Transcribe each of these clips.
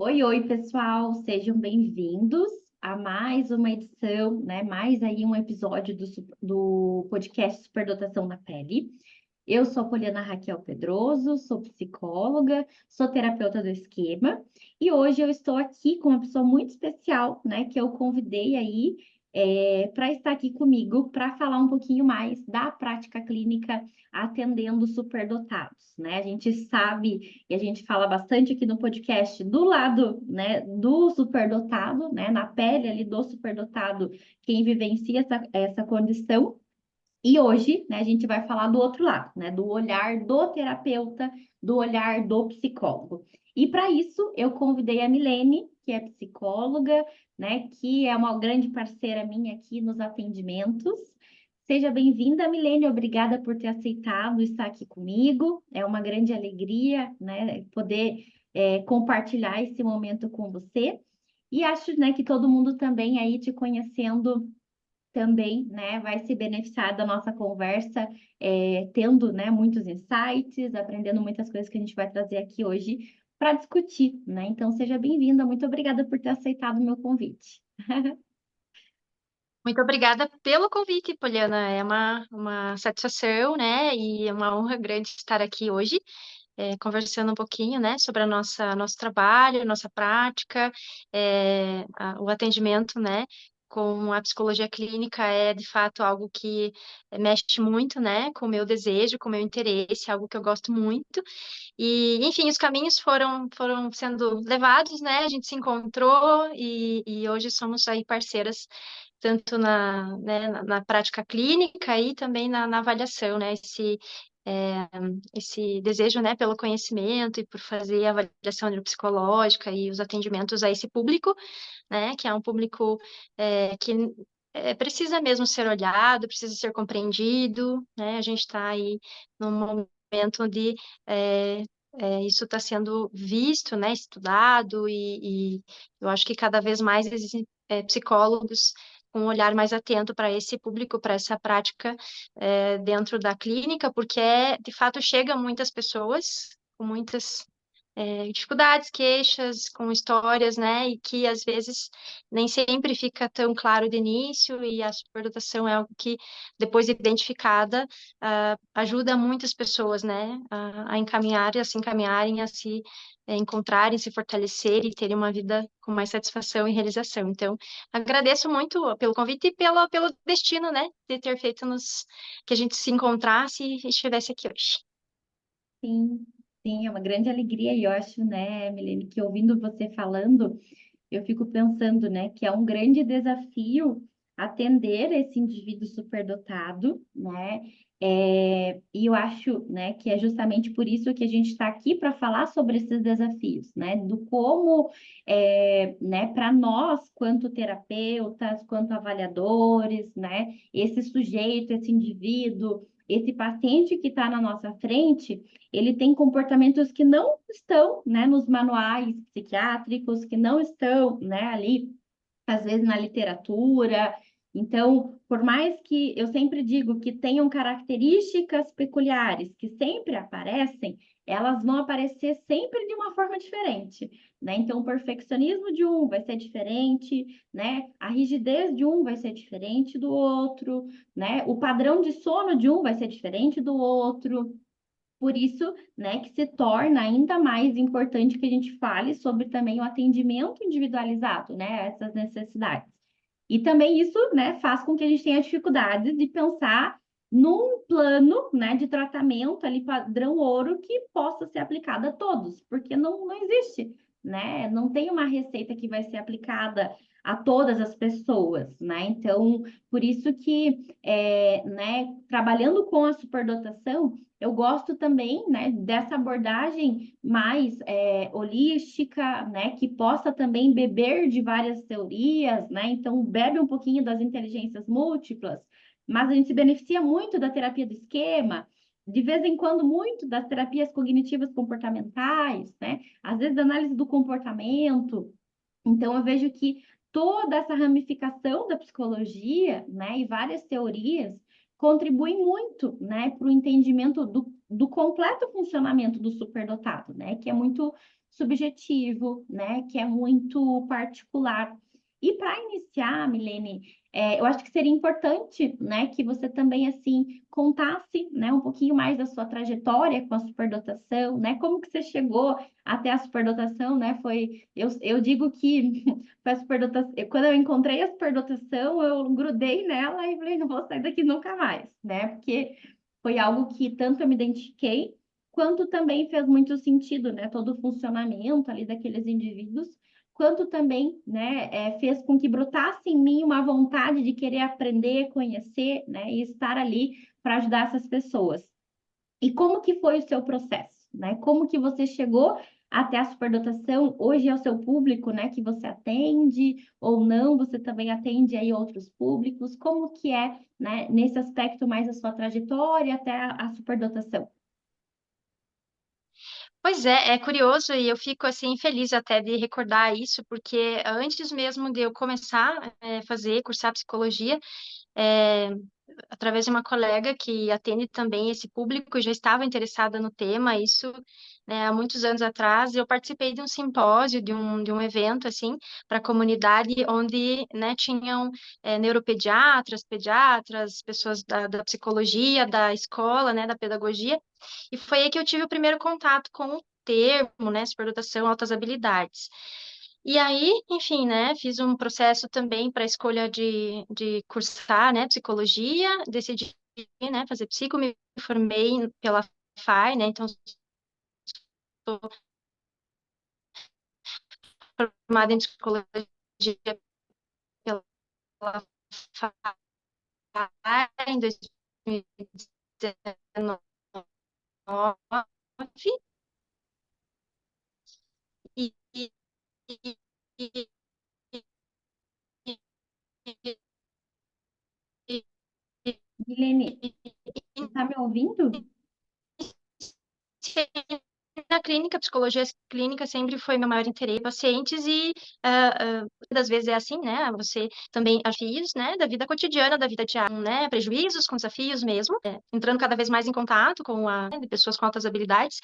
Oi, oi, pessoal, sejam bem-vindos a mais uma edição, né? Mais aí um episódio do podcast Superdotação na Pele. Eu sou a Poliana Raquel Pedroso, sou psicóloga, sou terapeuta do esquema e hoje eu estou aqui com uma pessoa muito especial, né? Que eu convidei aí para estar aqui comigo para falar um pouquinho mais da prática clínica atendendo superdotados, né? A gente sabe e a gente fala bastante aqui no podcast do lado, né, do superdotado, né, na pele ali do superdotado, quem vivencia essa condição. E hoje, né, a gente vai falar do outro lado, né, do olhar do terapeuta, do olhar do psicólogo. E para isso, eu convidei a Milene, que é psicóloga, né, que é uma grande parceira minha aqui nos atendimentos. Seja bem-vinda, Milene, obrigada por ter aceitado estar aqui comigo. É uma grande alegria, né, poder compartilhar esse momento com você. E acho, né, que todo mundo também aí te conhecendo também, né, vai se beneficiar da nossa conversa, tendo, né, muitos insights, aprendendo muitas coisas que a gente vai trazer aqui hoje para discutir, né? Então, seja bem-vinda, muito obrigada por ter aceitado o meu convite. Muito obrigada pelo convite, Poliana. É uma satisfação, né? E é uma honra grande estar aqui hoje, conversando um pouquinho, né, sobre a nosso trabalho, nossa prática, o atendimento, né? Com a psicologia clínica é de fato algo que mexe muito, né, com o meu desejo, com o meu interesse, algo que eu gosto muito. E, enfim, os caminhos foram sendo levados, né? A gente se encontrou e hoje somos aí parceiras tanto na prática clínica e também na avaliação, né? É, esse desejo, né, pelo conhecimento e por fazer a avaliação neuropsicológica e os atendimentos a esse público, né, que é um público que precisa mesmo ser olhado, precisa ser compreendido, né? A gente está aí num momento onde isso está sendo visto, né, estudado e eu acho que cada vez mais existem psicólogos com um olhar mais atento para esse público, para essa prática dentro da clínica, porque de fato chega muitas pessoas com muitas dificuldades, queixas, com histórias, né, e que às vezes nem sempre fica tão claro de início, e a superdotação é algo que, depois de identificada, ajuda muitas pessoas, né, a encaminhar, a se encaminharem, a se encontrarem, se fortalecer e terem uma vida com mais satisfação e realização. Então, agradeço muito pelo convite e pelo destino, né, de ter feito que a gente se encontrasse e estivesse aqui hoje. Sim, sim, é uma grande alegria e eu acho, né, Milene, que ouvindo você falando, eu fico pensando, né, que é um grande desafio atender esse indivíduo superdotado, né? E eu acho, né, que é justamente por isso que a gente está aqui para falar sobre esses desafios, né? Do como, né, para nós, quanto terapeutas, quanto avaliadores, né, esse sujeito, esse indivíduo, esse paciente que está na nossa frente, ele tem comportamentos que não estão, né, nos manuais psiquiátricos, que não estão, né, ali, às vezes, na literatura. Então, por mais que eu sempre digo que tenham características peculiares que sempre aparecem, elas vão aparecer sempre de uma forma diferente, né? Então, o perfeccionismo de um vai ser diferente, né? A rigidez de um vai ser diferente do outro, né? O padrão de sono de um vai ser diferente do outro. Por isso, né, que se torna ainda mais importante que a gente fale sobre também o atendimento individualizado, né, a essas necessidades. E também isso, né, faz com que a gente tenha dificuldades de pensar num plano, né, de tratamento ali padrão ouro que possa ser aplicado a todos, porque não existe, né? Não tem uma receita que vai ser aplicada a todas as pessoas, né? Então, por isso que, né, trabalhando com a superdotação, eu gosto também, né, dessa abordagem mais holística, né, que possa também beber de várias teorias, né, então bebe um pouquinho das inteligências múltiplas, mas a gente se beneficia muito da terapia do esquema, de vez em quando muito das terapias cognitivas comportamentais, né, às vezes da análise do comportamento. Então eu vejo que toda essa ramificação da psicologia, né, e várias teorias contribui muito, né, para o entendimento do completo funcionamento do superdotado, né, que é muito subjetivo, né, que é muito particular. E para iniciar, Milene, eu acho que seria importante, né, que você também, assim, contasse, né, um pouquinho mais da sua trajetória com a superdotação, né, como que você chegou até a superdotação, né, eu digo que foi a superdotação, quando eu encontrei a superdotação, eu grudei nela e falei, não vou sair daqui nunca mais, né, porque foi algo que tanto eu me identifiquei, quanto também fez muito sentido, né, todo o funcionamento ali daqueles indivíduos, quanto também, né, fez com que brotasse em mim uma vontade de querer aprender, conhecer, né, e estar ali para ajudar essas pessoas. E como que foi o seu processo, né? Como que você chegou até a superdotação? Hoje é o seu público, né, que você atende ou não? Você também atende aí outros públicos? Como que é, né, nesse aspecto mais a sua trajetória até a superdotação? Pois é curioso e eu fico assim feliz até de recordar isso, porque antes mesmo de eu começar a fazer, cursar psicologia, é, através de uma colega que atende também esse público, eu já estava interessada no tema, isso, né, há muitos anos atrás, eu participei de um simpósio, de um evento, assim, para a comunidade, onde, né, tinham neuropediatras, pediatras, pessoas da psicologia, da escola, né, da pedagogia, e foi aí que eu tive o primeiro contato com o termo, né, superdotação, altas habilidades. E aí, enfim, né, fiz um processo também para escolha de cursar, né, psicologia, decidi, né, fazer psico, me formei pela FAI, né, então sou formada em psicologia pela FAI em 2019, e, e, e, e, e, Milene, você está me ouvindo? na clínica, psicologia clínica sempre foi meu maior interesse, pacientes e das vezes é assim, né? Você também desafios, né, da vida cotidiana, da vida diária, né, prejuízos com desafios mesmo, entrando cada vez mais em contato com de pessoas com altas habilidades,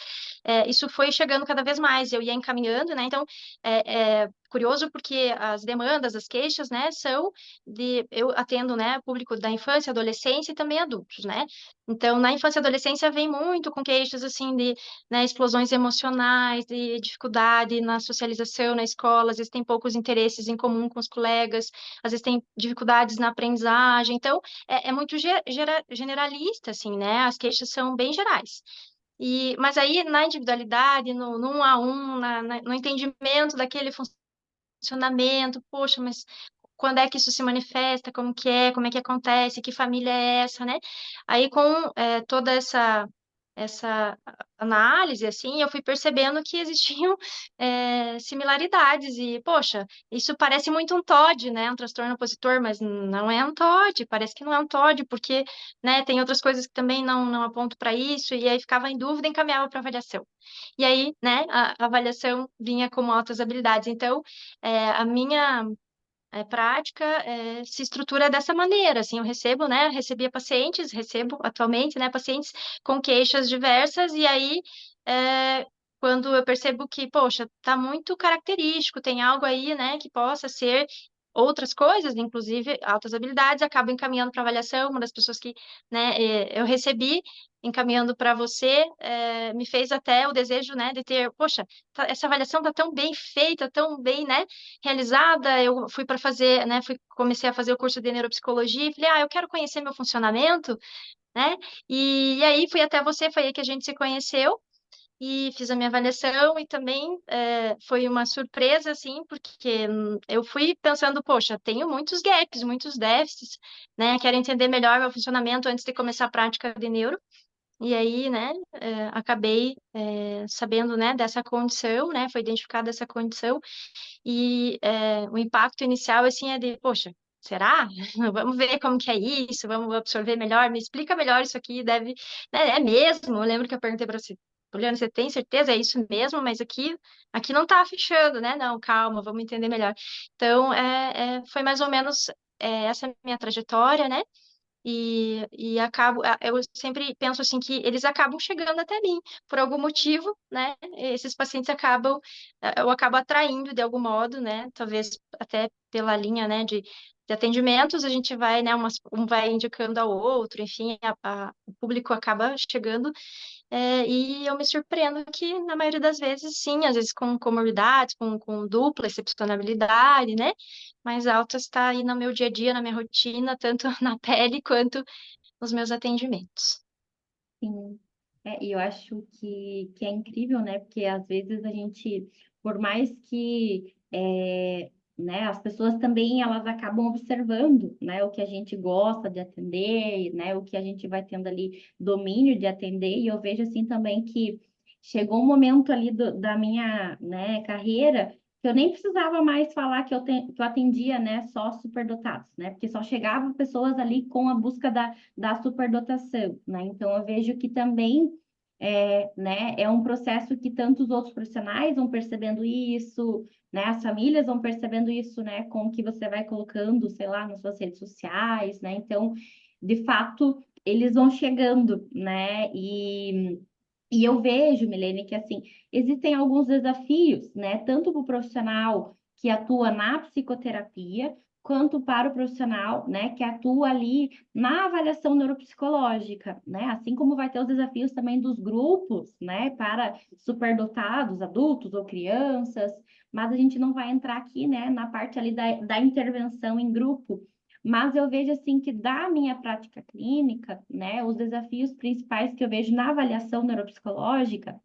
isso foi chegando cada vez mais, eu ia encaminhando, né? Então, curioso porque as demandas, as queixas, né, são eu atendo, né, público da infância, adolescência e também adultos, né? Então, na infância e adolescência vem muito com queixas assim de, né, explosões emocionais, de dificuldade na socialização na escola, às vezes tem poucos interesses em comum com os colegas, às vezes tem dificuldades na aprendizagem, então é muito generalista, assim, né? As queixas são bem gerais. Mas aí na individualidade, no um a um, no entendimento daquele funcionamento, poxa, mas quando é que isso se manifesta, como é que acontece, que família é essa, né? Aí com toda essa análise, assim, eu fui percebendo que existiam similaridades e, poxa, isso parece muito um TOD, né? Um transtorno opositor, mas não é um TOD, parece que não é um TOD, porque, né, tem outras coisas que também não apontam para isso, e aí ficava em dúvida e encaminhava para avaliação. E aí, né, a avaliação vinha como altas habilidades. Então, a minha prática se estrutura dessa maneira, assim, eu recebo, né, recebia pacientes, recebo atualmente, né, pacientes com queixas diversas, e aí, quando eu percebo que, poxa, tá muito característico, tem algo aí, né, que possa ser outras coisas, inclusive altas habilidades, acabo encaminhando para avaliação, uma das pessoas que, né, eu recebi, encaminhando para você, me fez até o desejo, né, de ter, poxa, essa avaliação tá tão bem feita, tão bem, né, realizada, eu fui para fazer, né, comecei a fazer o curso de neuropsicologia e falei, eu quero conhecer meu funcionamento, né? E aí fui até você, foi aí que a gente se conheceu e fiz a minha avaliação e também foi uma surpresa, assim, porque eu fui pensando, poxa, tenho muitos gaps, muitos déficits, né? Quero entender melhor meu funcionamento antes de começar a prática de neuro. E aí, né, acabei sabendo, né, dessa condição, né, foi identificada essa condição e o impacto inicial, assim, é de, poxa, será? Vamos ver como que é isso, vamos absorver melhor, me explica melhor isso aqui, deve, né, é mesmo? Eu lembro que eu perguntei para você, Juliana, você tem certeza? É isso mesmo? Mas aqui não tá fechando, né? Não, calma, vamos entender melhor. Então, foi mais ou menos essa minha trajetória, né? e eu sempre penso assim que eles acabam chegando até mim por algum motivo, né? Esses pacientes eu acabo atraindo de algum modo, né? Talvez até pela linha, né, de atendimentos, a gente vai, né, um vai indicando ao outro, enfim, o público acaba chegando, e eu me surpreendo que, na maioria das vezes, sim, às vezes com comorbidades, com dupla excepcionalidade, né? Mais altas está aí no meu dia a dia, na minha rotina, tanto na pele quanto nos meus atendimentos. Sim. E eu acho que é incrível, né? Porque às vezes a gente, por mais que né, as pessoas também elas acabam observando, né, o que a gente gosta de atender, né, o que a gente vai tendo ali domínio de atender, e eu vejo assim também que chegou um momento ali da minha, né, carreira que eu nem precisava mais falar que eu atendia, né, só superdotados, né, porque só chegavam pessoas ali com a busca da superdotação, né? Então eu vejo que também né, é um processo que tantos outros profissionais vão percebendo isso, né? As famílias vão percebendo isso, né, com o que você vai colocando, sei lá, nas suas redes sociais, né? Então, de fato, eles vão chegando, né? E eu vejo, Milene, que assim, existem alguns desafios, né? Tanto para o profissional que atua na psicoterapia, quanto para o profissional, né, que atua ali na avaliação neuropsicológica, né? Assim como vai ter os desafios também dos grupos, né, para superdotados, adultos ou crianças, mas a gente não vai entrar aqui, né, na parte ali da intervenção em grupo. Mas eu vejo assim que da minha prática clínica, né, os desafios principais que eu vejo na avaliação neuropsicológica,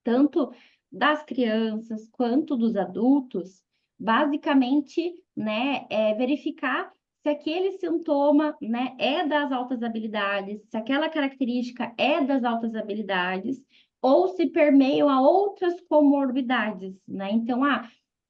tanto das crianças quanto dos adultos, basicamente, né, é verificar se aquele sintoma, né, é das altas habilidades, se aquela característica é das altas habilidades, ou se permeiam a outras comorbidades, né? Então,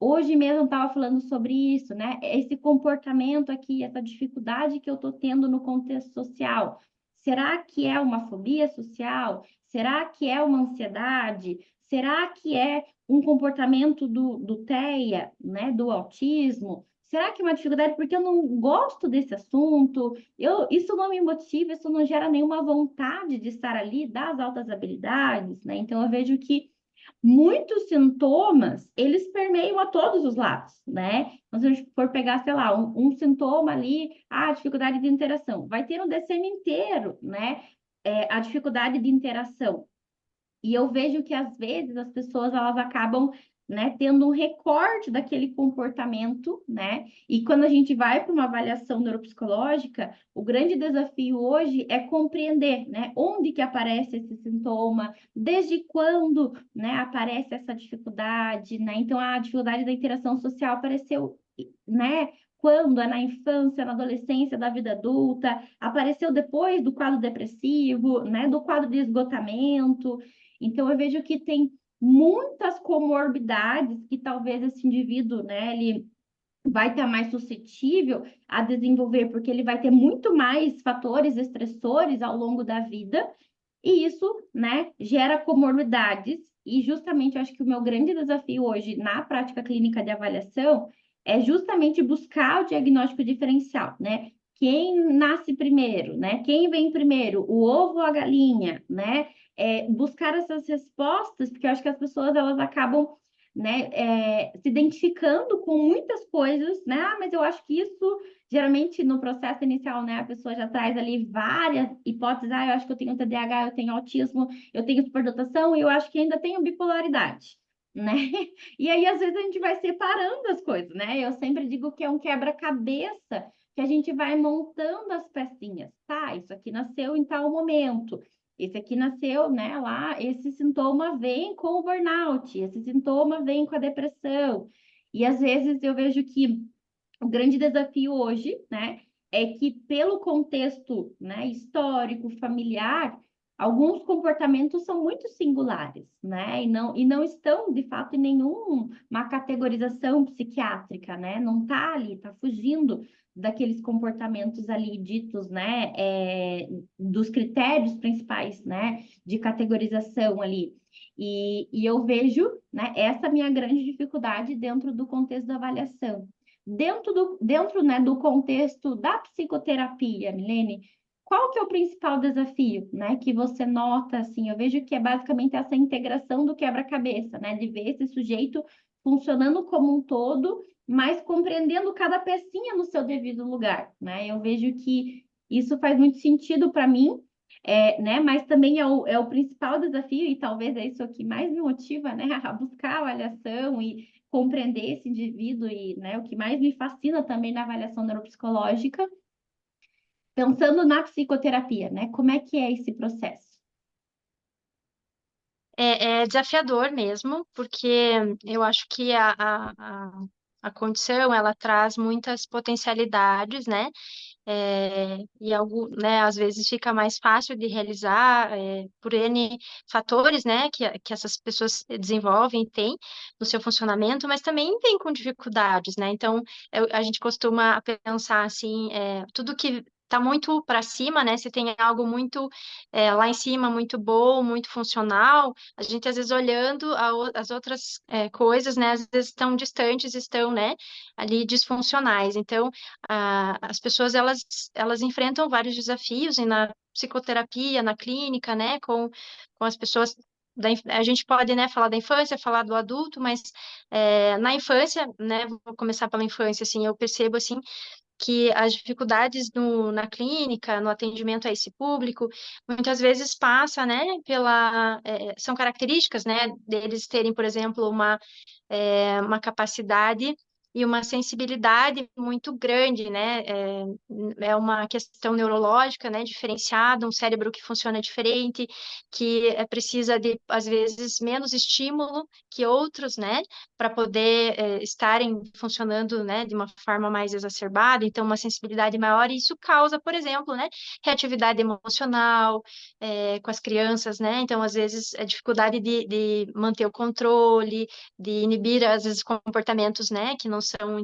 hoje mesmo eu estava falando sobre isso, né? Esse comportamento aqui, essa dificuldade que eu estou tendo no contexto social. Será que é uma fobia social? Será que é uma ansiedade? Será que é um comportamento do TEA, né, do autismo? Será que é uma dificuldade porque eu não gosto desse assunto? Isso não me motiva, isso não gera nenhuma vontade de estar ali, das altas habilidades, né? Então eu vejo que muitos sintomas, eles permeiam a todos os lados, né? Então, se a gente for pegar, sei lá, um sintoma ali, dificuldade de interação, vai ter no DCM inteiro, né? A dificuldade de interação. E eu vejo que às vezes as pessoas elas acabam, né, tendo um recorte daquele comportamento, né? E quando a gente vai para uma avaliação neuropsicológica, o grande desafio hoje é compreender, né, onde que aparece esse sintoma, desde quando, né, aparece essa dificuldade, né? Então a dificuldade da interação social apareceu, né? Quando é na infância, na adolescência, da vida adulta, apareceu depois do quadro depressivo, né, do quadro de esgotamento. Então, eu vejo que tem muitas comorbidades que talvez esse indivíduo, né, ele vai estar mais suscetível a desenvolver, porque ele vai ter muito mais fatores estressores ao longo da vida, e isso, né, gera comorbidades. E justamente eu acho que o meu grande desafio hoje na prática clínica de avaliação é justamente buscar o diagnóstico diferencial, né? Quem nasce primeiro, né? Quem vem primeiro, o ovo ou a galinha, né? Buscar essas respostas, porque eu acho que as pessoas elas acabam, né, se identificando com muitas coisas, né? Mas eu acho que isso geralmente no processo inicial, né, a pessoa já traz ali várias hipóteses. Eu acho que eu tenho TDAH, eu tenho autismo, eu tenho superdotação e eu acho que ainda tenho bipolaridade, né? E aí, às vezes, a gente vai separando as coisas, né? Eu sempre digo que é um quebra-cabeça que a gente vai montando as pecinhas. Tá, isso aqui nasceu em tal momento. Esse aqui nasceu, né, lá, esse sintoma vem com o burnout, esse sintoma vem com a depressão. E às vezes eu vejo que o grande desafio hoje, né, é que pelo contexto, né, histórico, familiar, alguns comportamentos são muito singulares, né, e não estão, de fato, em nenhuma categorização psiquiátrica, né, não está ali, está fugindo daqueles comportamentos ali ditos, né, dos critérios principais, né, de categorização ali. E eu vejo, né, essa minha grande dificuldade dentro do contexto da avaliação. Dentro, né, do contexto da psicoterapia, Milene, qual que é o principal desafio, né, que você nota, assim, eu vejo que é basicamente essa integração do quebra-cabeça, né, de ver esse sujeito funcionando como um todo, mas compreendendo cada pecinha no seu devido lugar, né, eu vejo que isso faz muito sentido para mim, né, mas também é o principal desafio, e talvez é isso que mais me motiva, né, a buscar a avaliação e compreender esse indivíduo, e, né, o que mais me fascina também na avaliação neuropsicológica, pensando na psicoterapia, né? Como é que é esse processo? É desafiador mesmo, porque eu acho que a condição, ela traz muitas potencialidades, né? E algo, né, às vezes fica mais fácil de realizar por N fatores, né, que essas pessoas desenvolvem e têm no seu funcionamento, mas também vem com dificuldades, né? Então, a gente costuma pensar assim, tudo que tá muito para cima, né? Se tem algo muito lá em cima, muito bom, muito funcional, a gente às vezes olhando as outras coisas, né, às vezes estão distantes, estão, né, ali disfuncionais. Então, as pessoas elas enfrentam vários desafios e na psicoterapia, na clínica, né, com as pessoas a gente pode, né, falar da infância, falar do adulto, mas na infância, né, vou começar pela infância, assim, eu percebo, assim, que as dificuldades na clínica, no atendimento a esse público, muitas vezes passa, né, são características, né, deles terem, por exemplo, uma capacidade e uma sensibilidade muito grande, né? É uma questão neurológica, né? Diferenciada, um cérebro que funciona diferente, que precisa de, às vezes, menos estímulo que outros, né? Para poder estarem funcionando, né? De uma forma mais exacerbada, então uma sensibilidade maior, e isso causa, por exemplo, né? Reatividade emocional, com as crianças, né? Então, às vezes, a dificuldade de manter o controle, de inibir, às vezes, comportamentos, né, que não são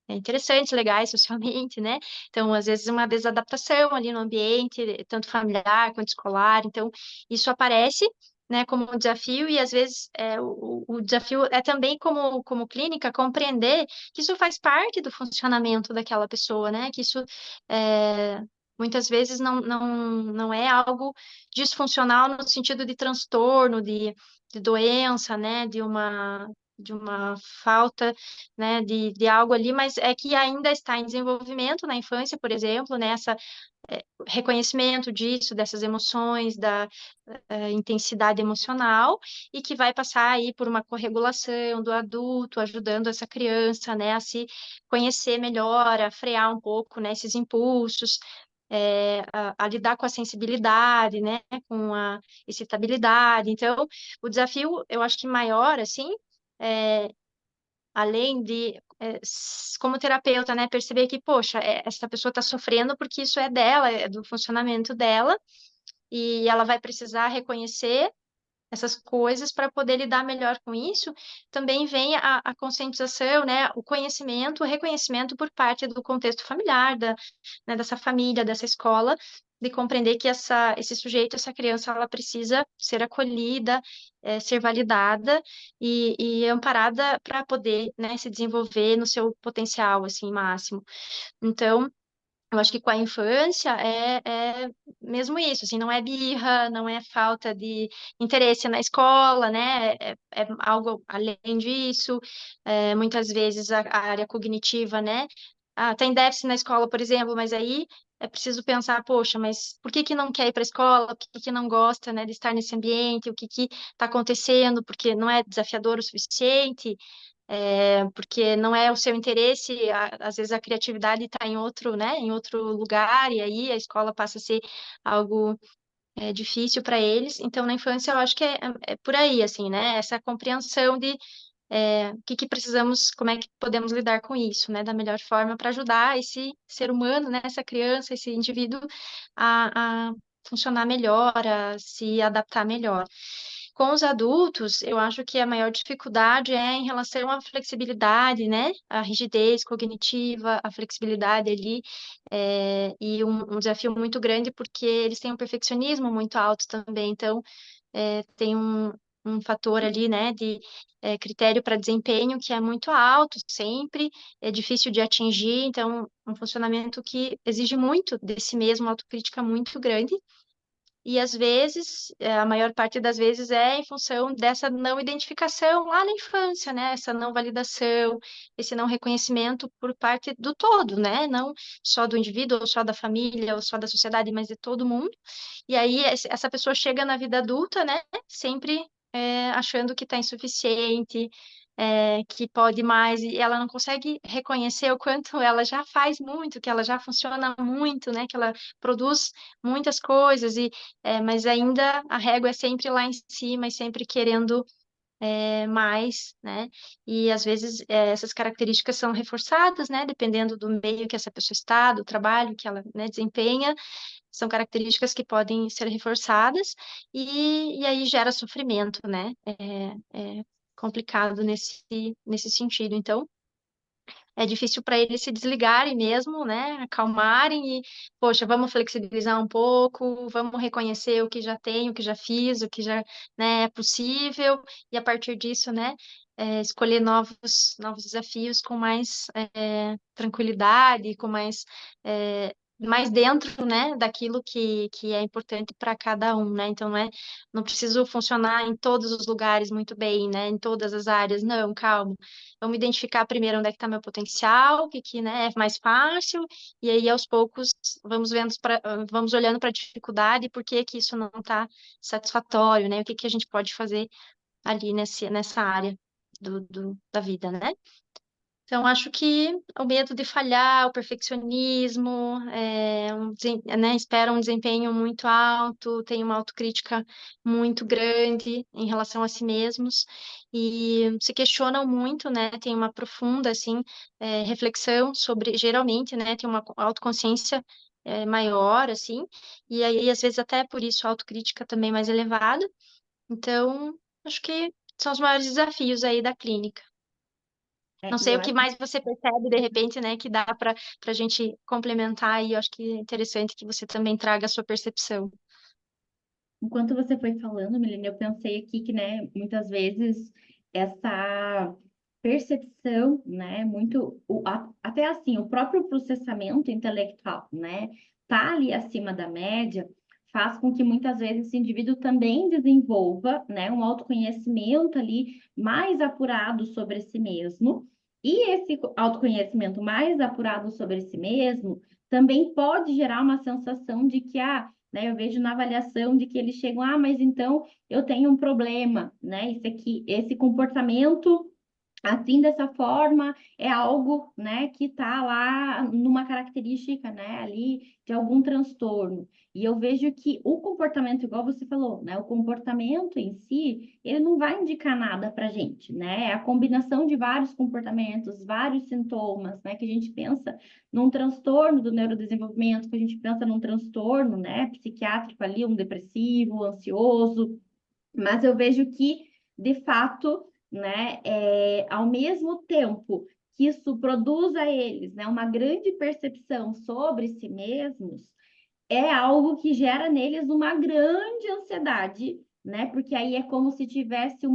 interessantes, legais socialmente, né? Então, às vezes, uma desadaptação ali no ambiente, tanto familiar quanto escolar. Então, isso aparece, né, como um desafio, e às vezes o desafio é também, como clínica, compreender que isso faz parte do funcionamento daquela pessoa, né? Que isso muitas vezes não é algo disfuncional no sentido de transtorno, de doença, né? De uma falta, né, de algo ali, mas é que ainda está em desenvolvimento na infância, por exemplo, né, reconhecimento disso, dessas emoções, da intensidade emocional, e que vai passar aí por uma corregulação do adulto, ajudando essa criança, né, a se conhecer melhor, a frear um pouco, né, esses impulsos, a lidar com a sensibilidade, né, com a excitabilidade. Então, o desafio, eu acho que maior, assim, é, além de, como terapeuta, né, perceber que, poxa, essa pessoa está sofrendo porque isso é dela, é do funcionamento dela, e ela vai precisar reconhecer essas coisas para poder lidar melhor com isso. Também vem a conscientização, né, o conhecimento, o reconhecimento por parte do contexto familiar, né, dessa família, dessa escola, de compreender que esse sujeito, essa criança, ela precisa ser acolhida, ser validada e amparada para poder, né, se desenvolver no seu potencial, assim, máximo. Então, eu acho que com a infância é mesmo isso, assim, não é birra, não é falta de interesse na escola, né? É algo além disso. Muitas vezes a área cognitiva, né? Tem déficit na escola, por exemplo, mas aí é preciso pensar, poxa, mas por que que não quer ir para a escola? Por que que não gosta, né, de estar nesse ambiente? O que que está acontecendo? Porque não é desafiador o suficiente? Porque não é o seu interesse, às vezes a criatividade está em outro, né, em outro lugar, e aí a escola passa a ser algo difícil para eles. Então, na infância, eu acho que é por aí, assim, né, essa compreensão de o que precisamos, como é que podemos lidar com isso, né, da melhor forma para ajudar esse ser humano, né, essa criança, esse indivíduo a funcionar melhor, a se adaptar melhor. Com os adultos, eu acho que a maior dificuldade é em relação à flexibilidade, né? A rigidez cognitiva, a flexibilidade ali, e um desafio muito grande porque eles têm um perfeccionismo muito alto também. Então, tem um fator ali, né, de critério para desempenho que é muito alto sempre, é difícil de atingir, então um funcionamento que exige muito desse mesmo, autocrítica muito grande. E às vezes, a maior parte das vezes é em função dessa não identificação lá na infância, né? Essa não validação, esse não reconhecimento por parte do todo, né? Não só do indivíduo, ou só da família, ou só da sociedade, mas de todo mundo. E aí essa pessoa chega na vida adulta, né? Sempre achando que está insuficiente, que pode mais, e ela não consegue reconhecer o quanto ela já faz muito, que ela já funciona muito, né? Que ela produz muitas coisas, mas ainda a régua é sempre lá em cima e sempre querendo mais, né? E às vezes essas características são reforçadas, né? Dependendo do meio que essa pessoa está, do trabalho que ela, né, desempenha, são características que podem ser reforçadas e aí gera sofrimento, né? É complicado nesse sentido. Então, é difícil para eles se desligarem mesmo, né? Acalmarem e, poxa, vamos flexibilizar um pouco, vamos reconhecer o que já tenho, o que já fiz, o que já, né, é possível, e a partir disso, né, escolher novos desafios com mais tranquilidade, com mais dentro, né, daquilo que é importante para cada um, né? Então, não preciso funcionar em todos os lugares muito bem, né? Em todas as áreas, não, calma. Vamos identificar primeiro onde é que está meu potencial, né, é mais fácil, e aí aos poucos vamos olhando para a dificuldade e por que que isso não está satisfatório, né? O que que a gente pode fazer ali nessa área da vida, né? Então, acho que o medo de falhar, o perfeccionismo, né, espera um desempenho muito alto, tem uma autocrítica muito grande em relação a si mesmos e se questionam muito, né, tem uma profunda, assim, reflexão sobre, geralmente, né, tem uma autoconsciência maior, assim, e aí, às vezes, até por isso, a autocrítica também mais elevada. Então, acho que são os maiores desafios aí da clínica. Não E sei eu o que acho mais você percebe de repente, né, que dá para a gente complementar e eu acho que é interessante que você também traga a sua percepção. Enquanto você foi falando, Milene, eu pensei aqui que, né, muitas vezes essa percepção, né, até assim, o próprio processamento intelectual, né, tá ali acima da média, faz com que muitas vezes esse indivíduo também desenvolva, né, um autoconhecimento ali mais apurado sobre si mesmo. E esse autoconhecimento mais apurado sobre si mesmo também pode gerar uma sensação de que, né, eu vejo na avaliação de que eles chegam, mas então eu tenho um problema, né? Isso aqui, esse comportamento assim dessa forma é algo, né, que está lá numa característica, né, ali de algum transtorno. E eu vejo que o comportamento, igual você falou, né, o comportamento em si, ele não vai indicar nada para gente, né? É a combinação de vários comportamentos, vários sintomas, né, que a gente pensa num transtorno do neurodesenvolvimento, que a gente pensa num transtorno, né, psiquiátrico ali, um depressivo, ansioso, mas eu vejo que, de fato, né, ao mesmo tempo que isso produz a eles, né, uma grande percepção sobre si mesmos, é algo que gera neles uma grande ansiedade, né? Porque aí é como se tivesse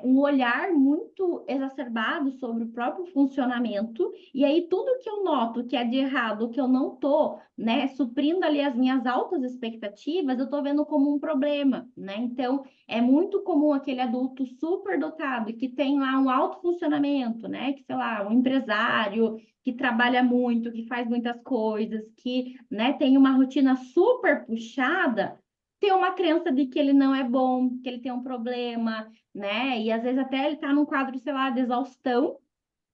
um olhar muito exacerbado sobre o próprio funcionamento, e aí tudo que eu noto que é de errado, que eu não tô, né, suprindo ali as minhas altas expectativas, eu tô vendo como um problema, né? Então, é muito comum aquele adulto superdotado que tem lá um alto funcionamento, né? Que, sei lá, um empresário que trabalha muito, que faz muitas coisas, que, né, tem uma rotina super puxada, tem uma crença de que ele não é bom, que ele tem um problema, né? E às vezes até ele está num quadro, sei lá, de exaustão,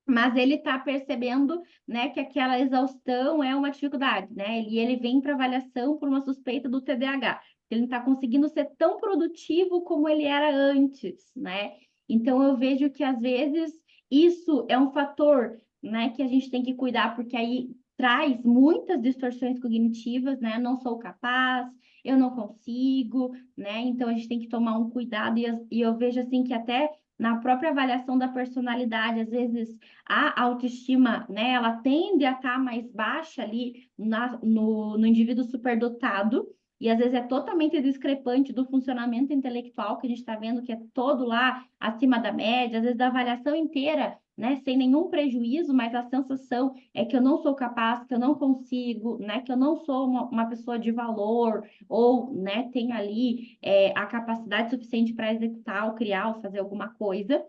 mas ele está percebendo, né, que aquela exaustão é uma dificuldade, né? E ele vem para avaliação por uma suspeita do TDAH. Ele não está conseguindo ser tão produtivo como ele era antes, né? Então eu vejo que às vezes isso é um fator, né, que a gente tem que cuidar, porque aí traz muitas distorções cognitivas, né? Não sou capaz, eu não consigo, né? Então a gente tem que tomar um cuidado e eu vejo assim que até na própria avaliação da personalidade, às vezes a autoestima, né, ela tende a estar mais baixa ali no indivíduo superdotado, e às vezes é totalmente discrepante do funcionamento intelectual que a gente está vendo que é todo lá acima da média, às vezes da avaliação inteira, né, sem nenhum prejuízo, mas a sensação é que eu não sou capaz, que eu não consigo, né, que eu não sou uma pessoa de valor, ou, né, tenho ali a capacidade suficiente para executar, ou criar, ou fazer alguma coisa.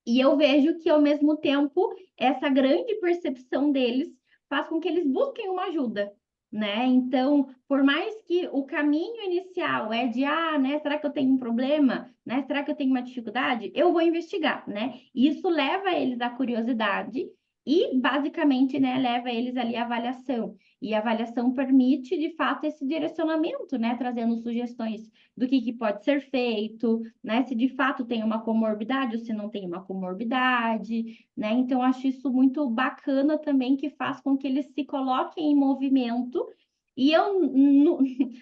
E eu vejo que, ao mesmo tempo, essa grande percepção deles faz com que eles busquem uma ajuda, né? Então, por mais que o caminho inicial é de, né, será que eu tenho um problema? Né? Será que eu tenho uma dificuldade? Eu vou investigar, né? Isso leva eles à curiosidade e, basicamente, né, leva eles ali à avaliação. E a avaliação permite, de fato, esse direcionamento, né? Trazendo sugestões do que pode ser feito, né? Se de fato tem uma comorbidade ou se não tem uma comorbidade, né? Então, acho isso muito bacana também, que faz com que eles se coloquem em movimento. E eu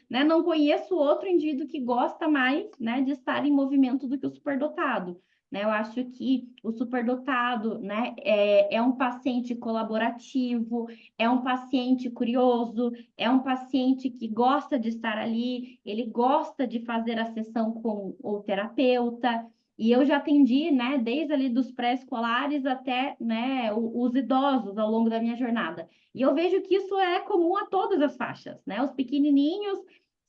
né, não conheço outro indivíduo que gosta mais, né, de estar em movimento do que o superdotado. Né? Eu acho que o superdotado, né, é um paciente colaborativo, é um paciente curioso, é um paciente que gosta de estar ali, ele gosta de fazer a sessão com o terapeuta. E eu já atendi, né, desde ali dos pré-escolares até, né, os idosos ao longo da minha jornada. E eu vejo que isso é comum a todas as faixas, né? Os pequenininhos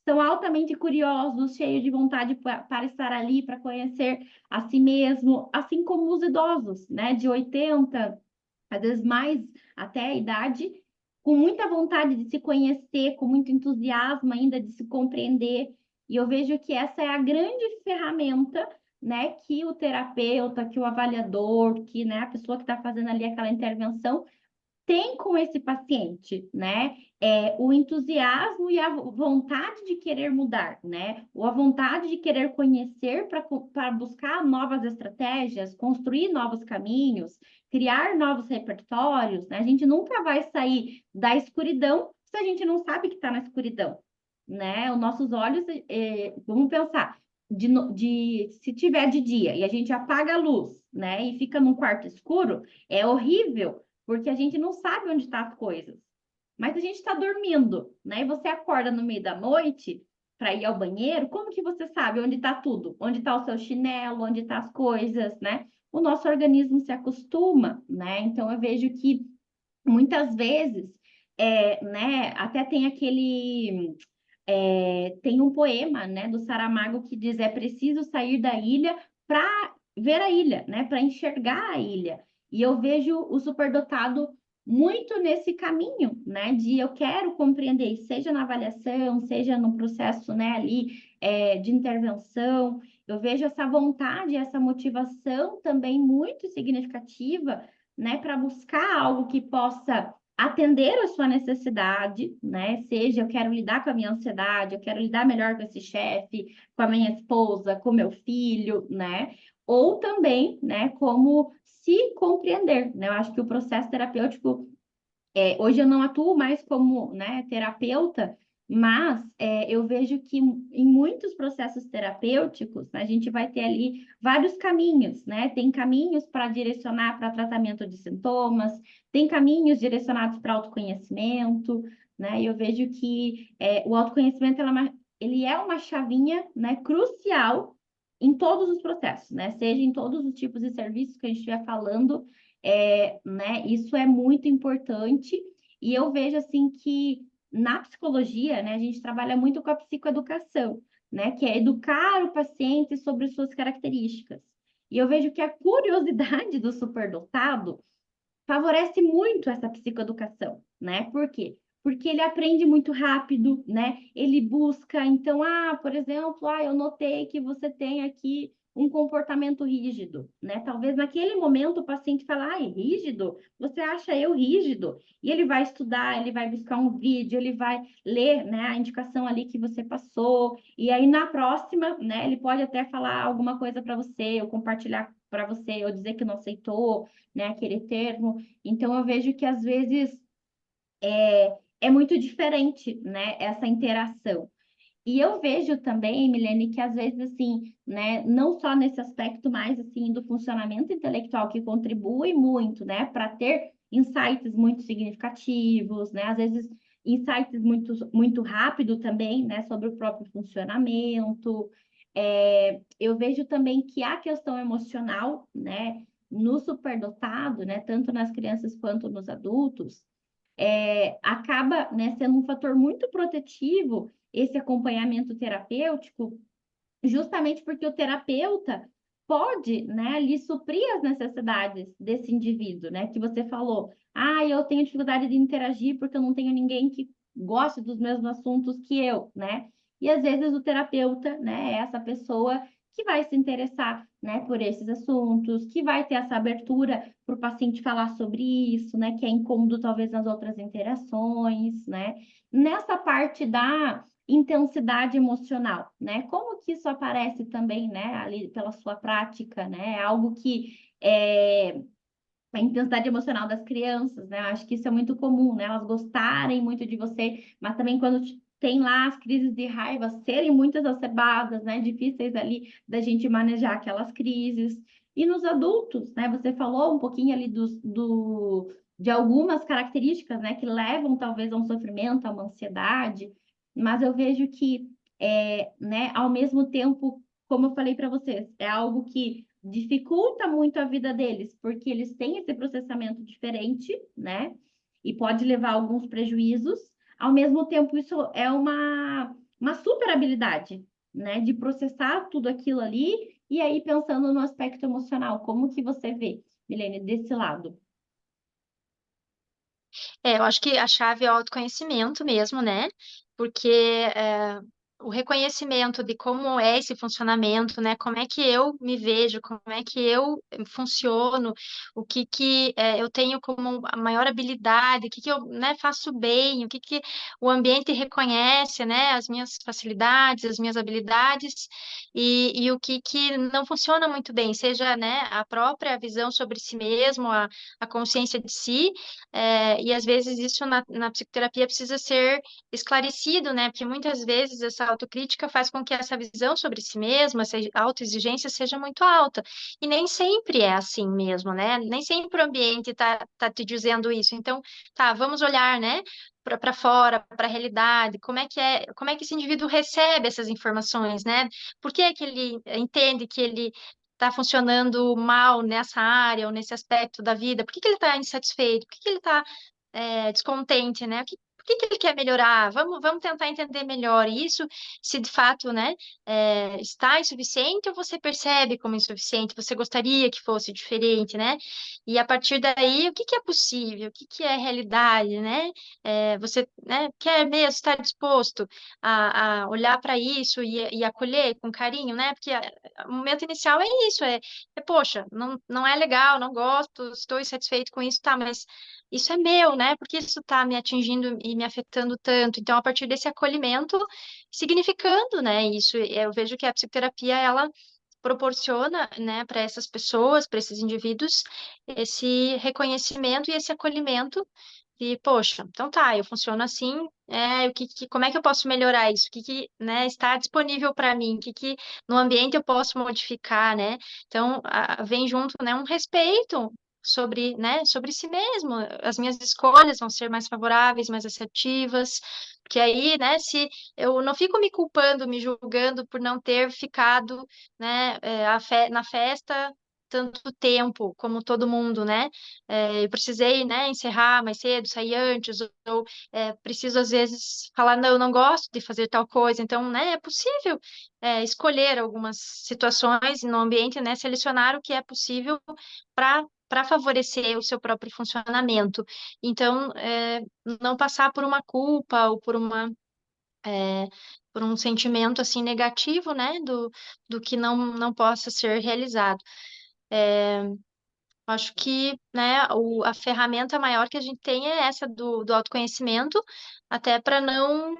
são altamente curiosos, cheios de vontade para estar ali, para conhecer a si mesmo, assim como os idosos, né, de 80, às vezes mais até a idade, com muita vontade de se conhecer, com muito entusiasmo ainda de se compreender. E eu vejo que essa é a grande ferramenta, né, que o terapeuta, que o avaliador, que, né, a pessoa que está fazendo ali aquela intervenção tem com esse paciente, né? O entusiasmo e a vontade de querer mudar, né? Ou a vontade de querer conhecer para buscar novas estratégias, construir novos caminhos, criar novos repertórios, né? A gente nunca vai sair da escuridão se a gente não sabe que está na escuridão, né? Os nossos olhos, vamos pensar, se tiver de dia e a gente apaga a luz, né? E fica num quarto escuro, é horrível porque a gente não sabe onde estão as coisas. Mas a gente está dormindo, né? E você acorda no meio da noite para ir ao banheiro, como que você sabe onde está tudo? Onde está o seu chinelo, onde estão as coisas, né? O nosso organismo se acostuma, né? Então eu vejo que muitas vezes, né? Até tem tem um poema, né, do Saramago que diz: é preciso sair da ilha para ver a ilha, né, para enxergar a ilha. E eu vejo o superdotado muito nesse caminho, né, de eu quero compreender, seja na avaliação, seja no processo, né, ali de intervenção. Eu vejo essa vontade, essa motivação também muito significativa, né, para buscar algo que possa atender a sua necessidade, né? Seja eu quero lidar com a minha ansiedade, eu quero lidar melhor com esse chefe, com a minha esposa, com meu filho, né? Ou também, né, como se compreender, né? Eu acho que o processo terapêutico, hoje eu não atuo mais como, né, terapeuta, mas eu vejo que em muitos processos terapêuticos, né, a gente vai ter ali vários caminhos, né? Tem caminhos para direcionar para tratamento de sintomas, tem caminhos direcionados para autoconhecimento, né? E eu vejo que o autoconhecimento ele é uma chavinha, né, crucial em todos os processos, né? Seja em todos os tipos de serviços que a gente estiver falando, né, isso é muito importante. E eu vejo assim que na psicologia, né, a gente trabalha muito com a psicoeducação, né, que é educar o paciente sobre suas características. E eu vejo que a curiosidade do superdotado favorece muito essa psicoeducação, né? Por quê? Porque ele aprende muito rápido, né? Ele busca, então, por exemplo, eu notei que você tem aqui um comportamento rígido, né? Talvez naquele momento o paciente fala, é rígido? Você acha eu rígido? E ele vai estudar, ele vai buscar um vídeo, ele vai ler, né, a indicação ali que você passou, e aí na próxima, né, ele pode até falar alguma coisa para você, ou compartilhar para você, ou dizer que não aceitou, né, aquele termo. Então, eu vejo que às vezes é muito diferente, né, essa interação. E eu vejo também, Milene, que às vezes, assim, né, não só nesse aspecto mais, assim, do funcionamento intelectual, que contribui muito, né, para ter insights muito significativos, né, às vezes insights muito rápido também, né, sobre o próprio funcionamento. Eu vejo também que a questão emocional, né, no superdotado, né, tanto nas crianças quanto nos adultos, acaba, né, sendo um fator muito protetivo esse acompanhamento terapêutico, justamente porque o terapeuta pode, né, ali suprir as necessidades desse indivíduo, né, que você falou, eu tenho dificuldade de interagir porque eu não tenho ninguém que goste dos mesmos assuntos que eu, né, e às vezes o terapeuta, né, é essa pessoa que vai se interessar, né, por esses assuntos, que vai ter essa abertura para o paciente falar sobre isso, né, que é incômodo talvez nas outras interações, né, nessa parte da intensidade emocional, né? Como que isso aparece também, né, ali pela sua prática, né? É algo que a intensidade emocional das crianças, né? Eu acho que isso é muito comum, né? Elas gostarem muito de você, mas também quando tem lá as crises de raiva serem muito exacerbadas, né? Difíceis ali da gente manejar aquelas crises. E nos adultos, né? Você falou um pouquinho ali de algumas características, né? Que levam talvez a um sofrimento, a uma ansiedade, mas eu vejo que, né? Ao mesmo tempo, como eu falei para vocês, é algo que dificulta muito a vida deles, porque eles têm esse processamento diferente, né? E pode levar a alguns prejuízos. Ao mesmo tempo, isso é uma super habilidade, né? De processar tudo aquilo ali. E aí, pensando no aspecto emocional, como que você vê, Milene, desse lado? Eu acho que a chave é o autoconhecimento mesmo, né? Porque o reconhecimento de como é esse funcionamento, né? Como é que eu me vejo, como é que eu funciono, o que que eu tenho como a maior habilidade, o que que eu, né, faço bem, o que que o ambiente reconhece, né? As minhas facilidades, as minhas habilidades e o que que não funciona muito bem, seja, né, a própria visão sobre si mesmo, a consciência de si e às vezes isso na psicoterapia precisa ser esclarecido, né? Porque muitas vezes essa autocrítica faz com que essa visão sobre si mesma, essa autoexigência seja muito alta. E nem sempre é assim mesmo, né? Nem sempre o ambiente tá te dizendo isso. Então, tá, vamos olhar, né? Para fora, para a realidade, como é que esse indivíduo recebe essas informações, né? Por que é que ele entende que ele está funcionando mal nessa área ou nesse aspecto da vida? Por que que ele está insatisfeito? Por que que ele está descontente, né? Por que que ele quer melhorar? Vamos tentar entender melhor isso, se de fato, né, está insuficiente ou você percebe como insuficiente, você gostaria que fosse diferente, né? E a partir daí, o que que é possível? O que que é realidade, né? Você, né, quer mesmo estar disposto a olhar para isso e acolher com carinho, né? Porque o momento inicial é isso, poxa, não é legal, não gosto, estou insatisfeito com isso, tá, mas isso é meu, né? Porque isso está me atingindo e me afetando tanto. Então, a partir desse acolhimento, significando, né? Isso, eu vejo que a psicoterapia, ela proporciona, né, para essas pessoas, para esses indivíduos, esse reconhecimento e esse acolhimento. E, poxa, então tá, eu funciono assim, como é que eu posso melhorar isso? Né, está disponível para mim? Que no ambiente eu posso modificar, né? Então, vem junto, né, um respeito sobre, né, sobre si mesmo. As minhas escolhas vão ser mais favoráveis, mais assertivas, porque aí, né, se eu não fico me culpando, me julgando por não ter ficado, né, na festa tanto tempo como todo mundo, né? Eu precisei, né, encerrar mais cedo, sair antes, ou preciso às vezes falar, não, eu não gosto de fazer tal coisa. Então, né, é possível escolher algumas situações no ambiente, né, selecionar o que é possível para favorecer o seu próprio funcionamento. Então, não passar por uma culpa ou é, por um sentimento assim negativo, né, do que não possa ser realizado. Acho que, né, a ferramenta maior que a gente tem é essa do autoconhecimento, até para não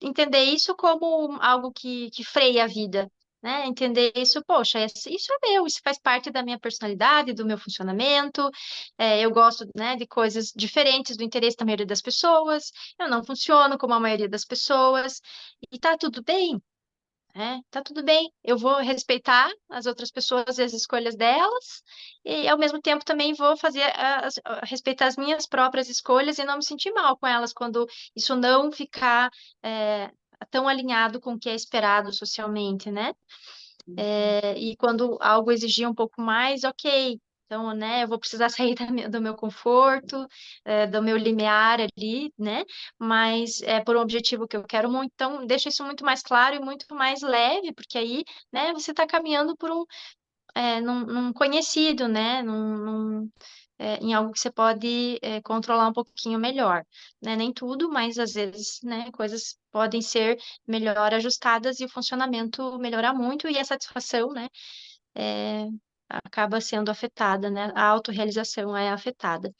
entender isso como algo que freia a vida, né? Entender isso, poxa, isso é meu, isso faz parte da minha personalidade, do meu funcionamento, eu gosto, né, de coisas diferentes do interesse da maioria das pessoas, eu não funciono como a maioria das pessoas, e tá tudo bem, Tá tudo bem, eu vou respeitar as outras pessoas e as escolhas delas, e ao mesmo tempo também vou fazer respeitar as minhas próprias escolhas e não me sentir mal com elas quando isso não ficar é, tão alinhado com o que é esperado socialmente, né? Uhum. E quando algo exigir um pouco mais, ok. Então, né, eu vou precisar sair do meu conforto, do meu limiar ali, né? Mas é por um objetivo que eu quero muito. Então, deixa isso muito mais claro e muito mais leve, porque aí, né, você está caminhando por num conhecido, né? Em algo que você pode controlar um pouquinho melhor, né? Nem tudo, mas às vezes, né, coisas podem ser melhor ajustadas e o funcionamento melhorar muito e a satisfação, né, é, acaba sendo afetada, né? A autorrealização é afetada.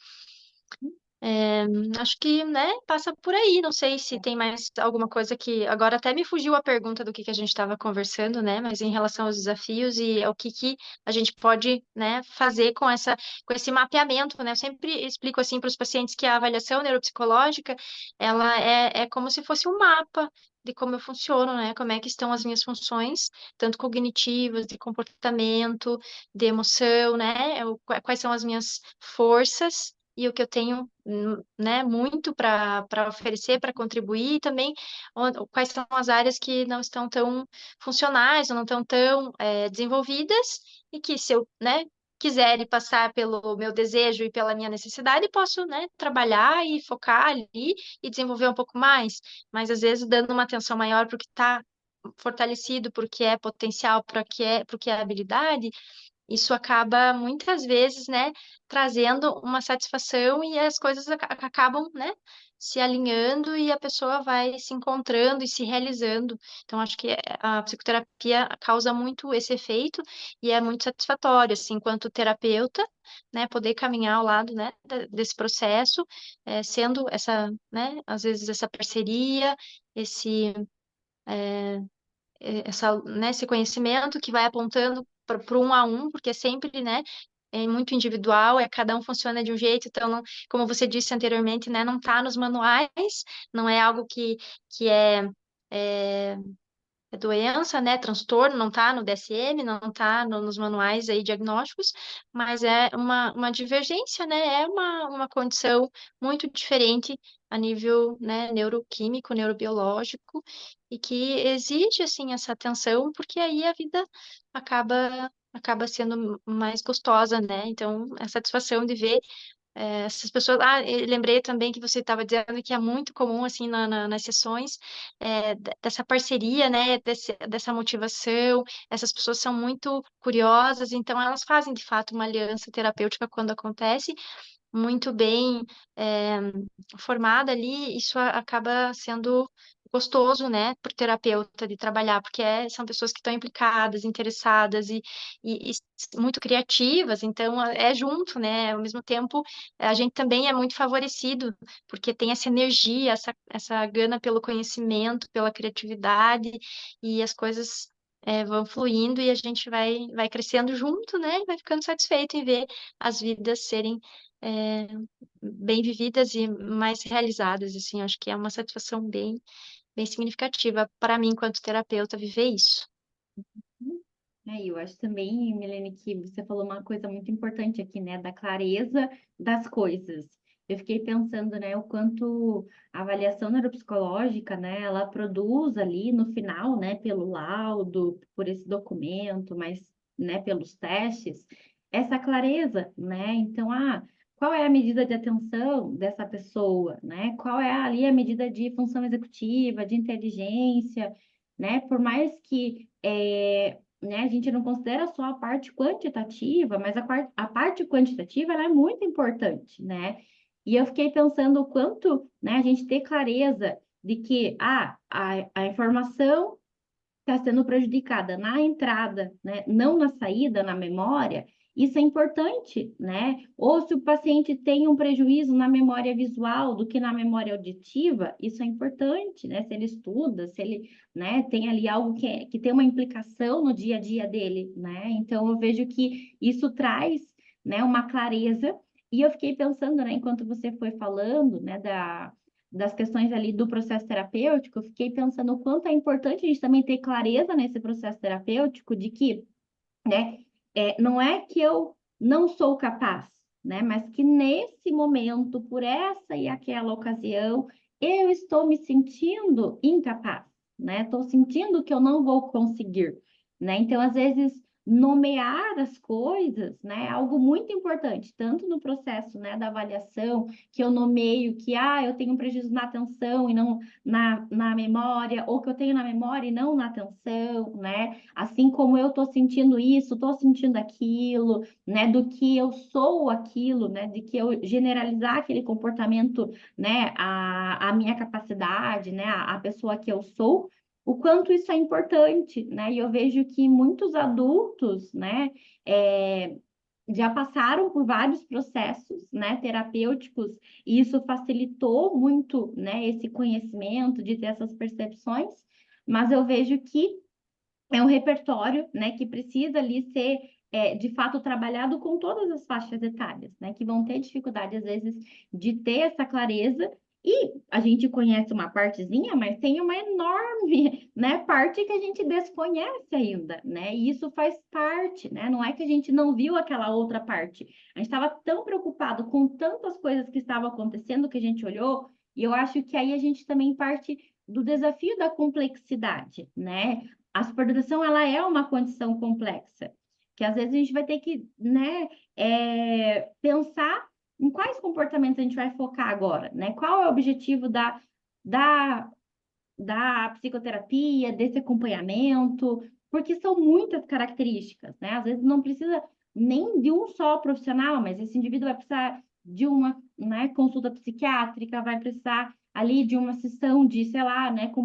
Acho que, né, passa por aí. Não sei se tem mais alguma coisa que agora até me fugiu a pergunta do que a gente estava conversando, né? Mas em relação aos desafios e ao que a gente pode, né, fazer com esse mapeamento, né? Eu sempre explico assim para os pacientes que a avaliação neuropsicológica, ela é como se fosse um mapa de como eu funciono, né? Como é que estão as minhas funções, tanto cognitivas, de comportamento, de emoção, né? Quais são as minhas forças e o que eu tenho, né, muito para oferecer, para contribuir, e também quais são as áreas que não estão tão funcionais, ou não estão tão desenvolvidas, e que se eu, né, quiser ir passar pelo meu desejo e pela minha necessidade, posso, né, trabalhar e focar ali e desenvolver um pouco mais, mas às vezes dando uma atenção maior para o que está fortalecido, porque é potencial, para o que é habilidade, isso acaba muitas vezes, né, trazendo uma satisfação e as coisas acabam, né, se alinhando e a pessoa vai se encontrando e se realizando. Então, acho que a psicoterapia causa muito esse efeito e é muito satisfatório, assim, enquanto terapeuta, né, poder caminhar ao lado, né, desse processo, sendo essa, né, às vezes essa parceria, esse né, esse conhecimento que vai apontando para o um a um, porque é sempre, né, é muito individual, cada um funciona de um jeito, então, não, como você disse anteriormente, né, não está nos manuais, não é algo que é doença, né, transtorno, não está no DSM, não está nos manuais aí diagnósticos, mas é uma divergência, né, é uma condição muito diferente a nível, né, neuroquímico, neurobiológico, e que exige, assim, essa atenção, porque aí a vida acaba sendo mais gostosa, né, então, a satisfação de ver essas pessoas. Ah, eu lembrei também que você estava dizendo que é muito comum, assim, nas sessões, dessa parceria, né, dessa motivação. Essas pessoas são muito curiosas, então elas fazem, de fato, uma aliança terapêutica quando acontece, muito bem é, formada ali, isso acaba sendo gostoso, né, por terapeuta de trabalhar, porque são pessoas que estão implicadas, interessadas e muito criativas, então é junto, né, ao mesmo tempo a gente também é muito favorecido, porque tem essa energia, essa gana pelo conhecimento, pela criatividade, e as coisas vão fluindo e a gente vai crescendo junto, né, e vai ficando satisfeito em ver as vidas serem é, bem vividas e mais realizadas, assim, acho que é uma satisfação bem significativa para mim, enquanto terapeuta, viver isso. Eu acho também, Milene, que você falou uma coisa muito importante aqui, né, da clareza das coisas. Eu fiquei pensando, né, o quanto a avaliação neuropsicológica, né, ela produz ali no final, né, pelo laudo, por esse documento, mas, né, pelos testes, essa clareza, né? Então, qual é a medida de atenção dessa pessoa, né? Qual é ali a medida de função executiva, de inteligência, né? Por mais que né? A gente não considera só a parte quantitativa, mas a parte quantitativa ela é muito importante, né? E eu fiquei pensando o quanto, né, a gente ter clareza de que a informação está sendo prejudicada na entrada, né, não na saída, na memória, isso é importante, né? Ou se o paciente tem um prejuízo na memória visual do que na memória auditiva, isso é importante, né? Se ele estuda, se ele, né, tem ali algo que tem uma implicação no dia a dia dele, né? Então eu vejo que isso traz, né, uma clareza. E eu fiquei pensando, né, enquanto você foi falando, né, das questões ali do processo terapêutico, eu fiquei pensando o quanto é importante a gente também ter clareza nesse processo terapêutico de que, né, não é que eu não sou capaz, né, mas que nesse momento, por essa e aquela ocasião, eu estou me sentindo incapaz, né? Estou sentindo que eu não vou conseguir, né? Então, às vezes, nomear as coisas, né, é algo muito importante, tanto no processo, né, da avaliação, que eu nomeio que, eu tenho um prejuízo na atenção e não na memória, ou que eu tenho na memória e não na atenção, né? Assim como eu estou sentindo isso, estou sentindo aquilo, né? Do que eu sou aquilo, né? De que eu generalizar aquele comportamento, né? A minha capacidade, né? A pessoa que eu sou, o quanto isso é importante, né? E eu vejo que muitos adultos, né? É, já passaram por vários processos, né, terapêuticos, e isso facilitou muito, né, esse conhecimento, de ter essas percepções, mas eu vejo que é um repertório, né, que precisa ali ser, de fato, trabalhado com todas as faixas etárias, né, que vão ter dificuldade, às vezes, de ter essa clareza. E a gente conhece uma partezinha, mas tem uma enorme, né, parte que a gente desconhece ainda, né? E isso faz parte, né? Não é que a gente não viu aquela outra parte. A gente estava tão preocupado com tantas coisas que estavam acontecendo que a gente olhou, e eu acho que aí a gente também parte do desafio da complexidade, né? A superdotação, ela é uma condição complexa, que às vezes a gente vai ter que, né, pensar em quais comportamentos a gente vai focar agora, né? Qual é o objetivo da, da psicoterapia, desse acompanhamento, porque são muitas características, né? Às vezes não precisa nem de um só profissional, mas esse indivíduo vai precisar de uma, né, consulta psiquiátrica, vai precisar ali de uma sessão de, sei lá, né, com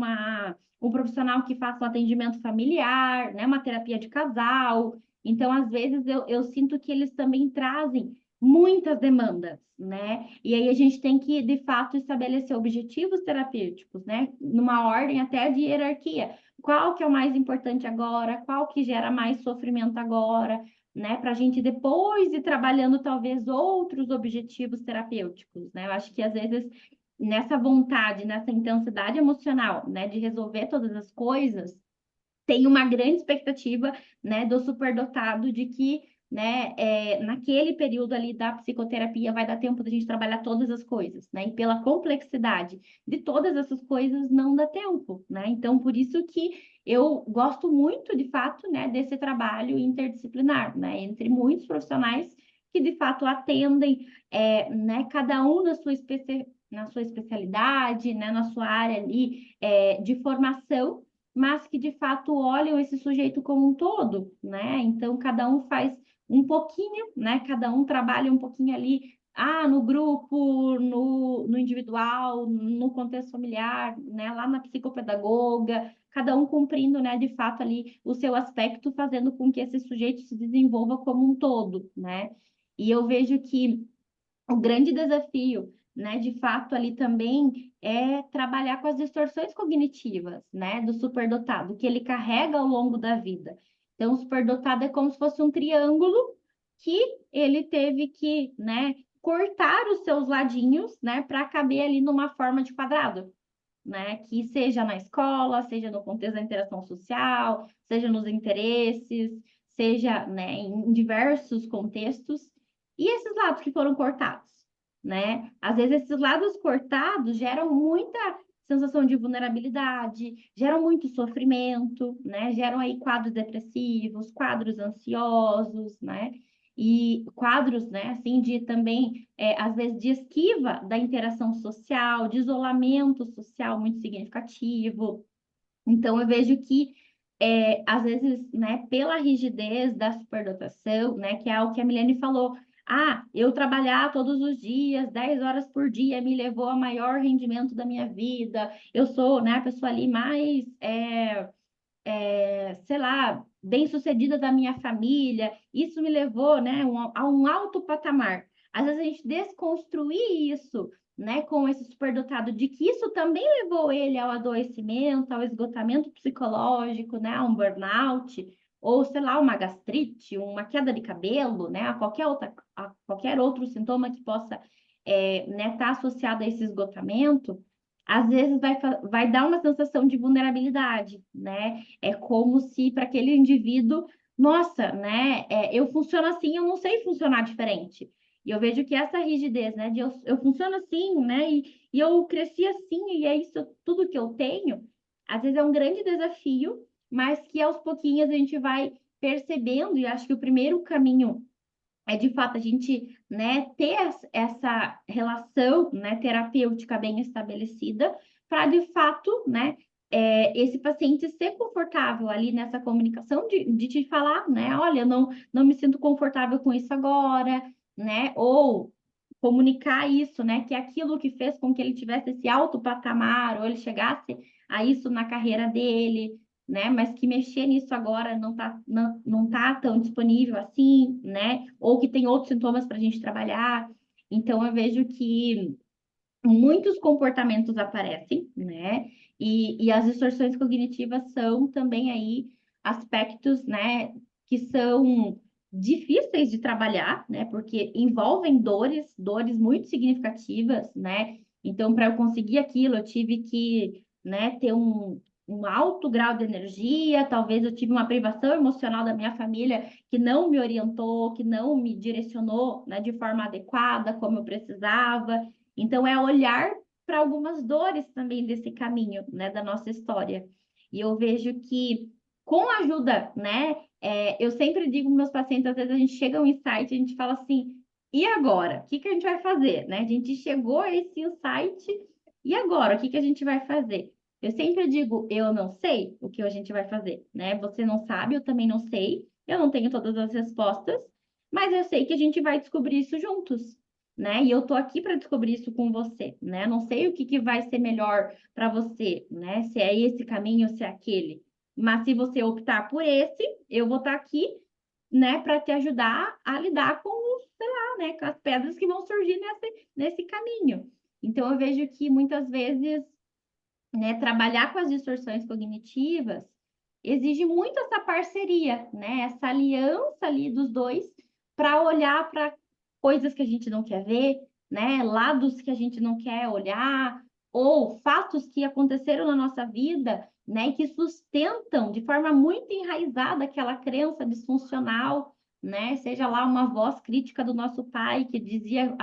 um profissional que faça um atendimento familiar, né, uma terapia de casal. Então, às vezes, eu sinto que eles também trazem muitas demandas, né? E aí a gente tem que, de fato, estabelecer objetivos terapêuticos, né? Numa ordem até de hierarquia. Qual que é o mais importante agora? Qual que gera mais sofrimento agora? Né? Para a gente depois ir trabalhando talvez outros objetivos terapêuticos, né? Eu acho que às vezes nessa vontade, nessa intensidade emocional, né, de resolver todas as coisas, tem uma grande expectativa, né, do superdotado de que, né, naquele período ali da psicoterapia vai dar tempo da gente trabalhar todas as coisas, né? E pela complexidade de todas essas coisas não dá tempo, né? Então, por isso que eu gosto muito, de fato, né, desse trabalho interdisciplinar, né, entre muitos profissionais que de fato atendem, né, cada um na sua especialidade, né, na sua área ali, de formação, mas que de fato olham esse sujeito como um todo, né? Então, cada um faz um pouquinho, né? Cada um trabalha um pouquinho ali, no grupo, no individual, no contexto familiar, né? Lá na psicopedagoga, cada um cumprindo, né, de fato ali o seu aspecto, fazendo com que esse sujeito se desenvolva como um todo, né? E eu vejo que o grande desafio, né, de fato, ali também é trabalhar com as distorções cognitivas, né, do superdotado, que ele carrega ao longo da vida. Então, o superdotado é como se fosse um triângulo que ele teve que, né, cortar os seus ladinhos, né, para caber ali numa forma de quadrado, né, que seja na escola, seja no contexto da interação social, seja nos interesses, seja, né, em diversos contextos. E esses lados que foram cortados, né? Às vezes esses lados cortados geram muita sensação de vulnerabilidade, geram muito sofrimento, né? Geram aí quadros depressivos, quadros ansiosos, né? E quadros, né, assim, de também, às vezes, de esquiva da interação social, de isolamento social muito significativo. Então, eu vejo que, às vezes, né, pela rigidez da superdotação, né, que é algo que a Milene falou, eu trabalhar todos os dias, 10 horas por dia, me levou ao maior rendimento da minha vida, eu sou, né, a pessoa ali mais, sei lá, bem-sucedida da minha família, isso me levou, né, a um alto patamar. Às vezes a gente desconstruir isso, né, com esse superdotado, de que isso também levou ele ao adoecimento, ao esgotamento psicológico, né, a um burnout, ou sei lá, uma gastrite, uma queda de cabelo, né, a qualquer outro sintoma que possa, né, estar associado a esse esgotamento. às vezes vai dar uma sensação de vulnerabilidade, né? É como se para aquele indivíduo, nossa, né? Eu funciono assim, eu não sei funcionar diferente. E eu vejo que essa rigidez, né? De eu funciono assim, né? E eu cresci assim, e é isso tudo que eu tenho, às vezes é um grande desafio, mas que aos pouquinhos a gente vai percebendo, e acho que o primeiro caminho é de fato a gente, né, ter essa relação, né, terapêutica bem estabelecida, para de fato, né, esse paciente ser confortável ali nessa comunicação de te falar, né, olha, eu não me sinto confortável com isso agora, né, ou comunicar isso, né, que aquilo que fez com que ele tivesse esse alto patamar, ou ele chegasse a isso na carreira dele, né? Mas que mexer nisso agora não tá tão disponível assim, né? Ou que tem outros sintomas para a gente trabalhar. Então, eu vejo que muitos comportamentos aparecem, né? E as distorções cognitivas são também aí aspectos, né, que são difíceis de trabalhar, né? Porque envolvem dores muito significativas, né? Então, para eu conseguir aquilo, eu tive que, né, ter um alto grau de energia, talvez eu tive uma privação emocional da minha família que não me orientou, que não me direcionou, né, de forma adequada, como eu precisava. Então, é olhar para algumas dores também desse caminho, né, da nossa história. E eu vejo que, com a ajuda, né, eu sempre digo para meus pacientes, às vezes a gente chega a um insight, a gente fala assim, e agora? O que que a gente vai fazer, né? A gente chegou a esse insight, e agora? O que que a gente vai fazer? Eu sempre digo, eu não sei o que a gente vai fazer, né? Você não sabe, eu também não sei, eu não tenho todas as respostas, mas eu sei que a gente vai descobrir isso juntos, né? E eu tô aqui para descobrir isso com você, né? Não sei o que que vai ser melhor para você, né? Se é esse caminho ou se é aquele. Mas se você optar por esse, eu vou estar aqui, né, para te ajudar a lidar com, sei lá, né, com as pedras que vão surgir nesse caminho. Então eu vejo que muitas vezes, né, trabalhar com as distorções cognitivas exige muito essa parceria, né, essa aliança ali dos dois para olhar para coisas que a gente não quer ver, né, lados que a gente não quer olhar, ou fatos que aconteceram na nossa vida, né, e que sustentam de forma muito enraizada aquela crença disfuncional, né, seja lá uma voz crítica do nosso pai que dizia,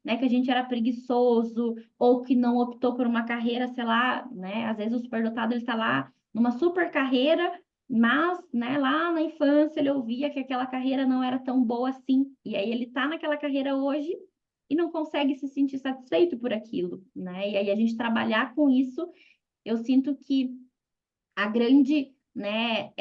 né, que a gente era preguiçoso, ou que não optou por uma carreira, sei lá, né? Às vezes o superdotado ele está lá numa super carreira, mas, né, lá na infância ele ouvia que aquela carreira não era tão boa assim, e aí ele está naquela carreira hoje e não consegue se sentir satisfeito por aquilo, né? E aí a gente trabalhar com isso, eu sinto que a grande, né,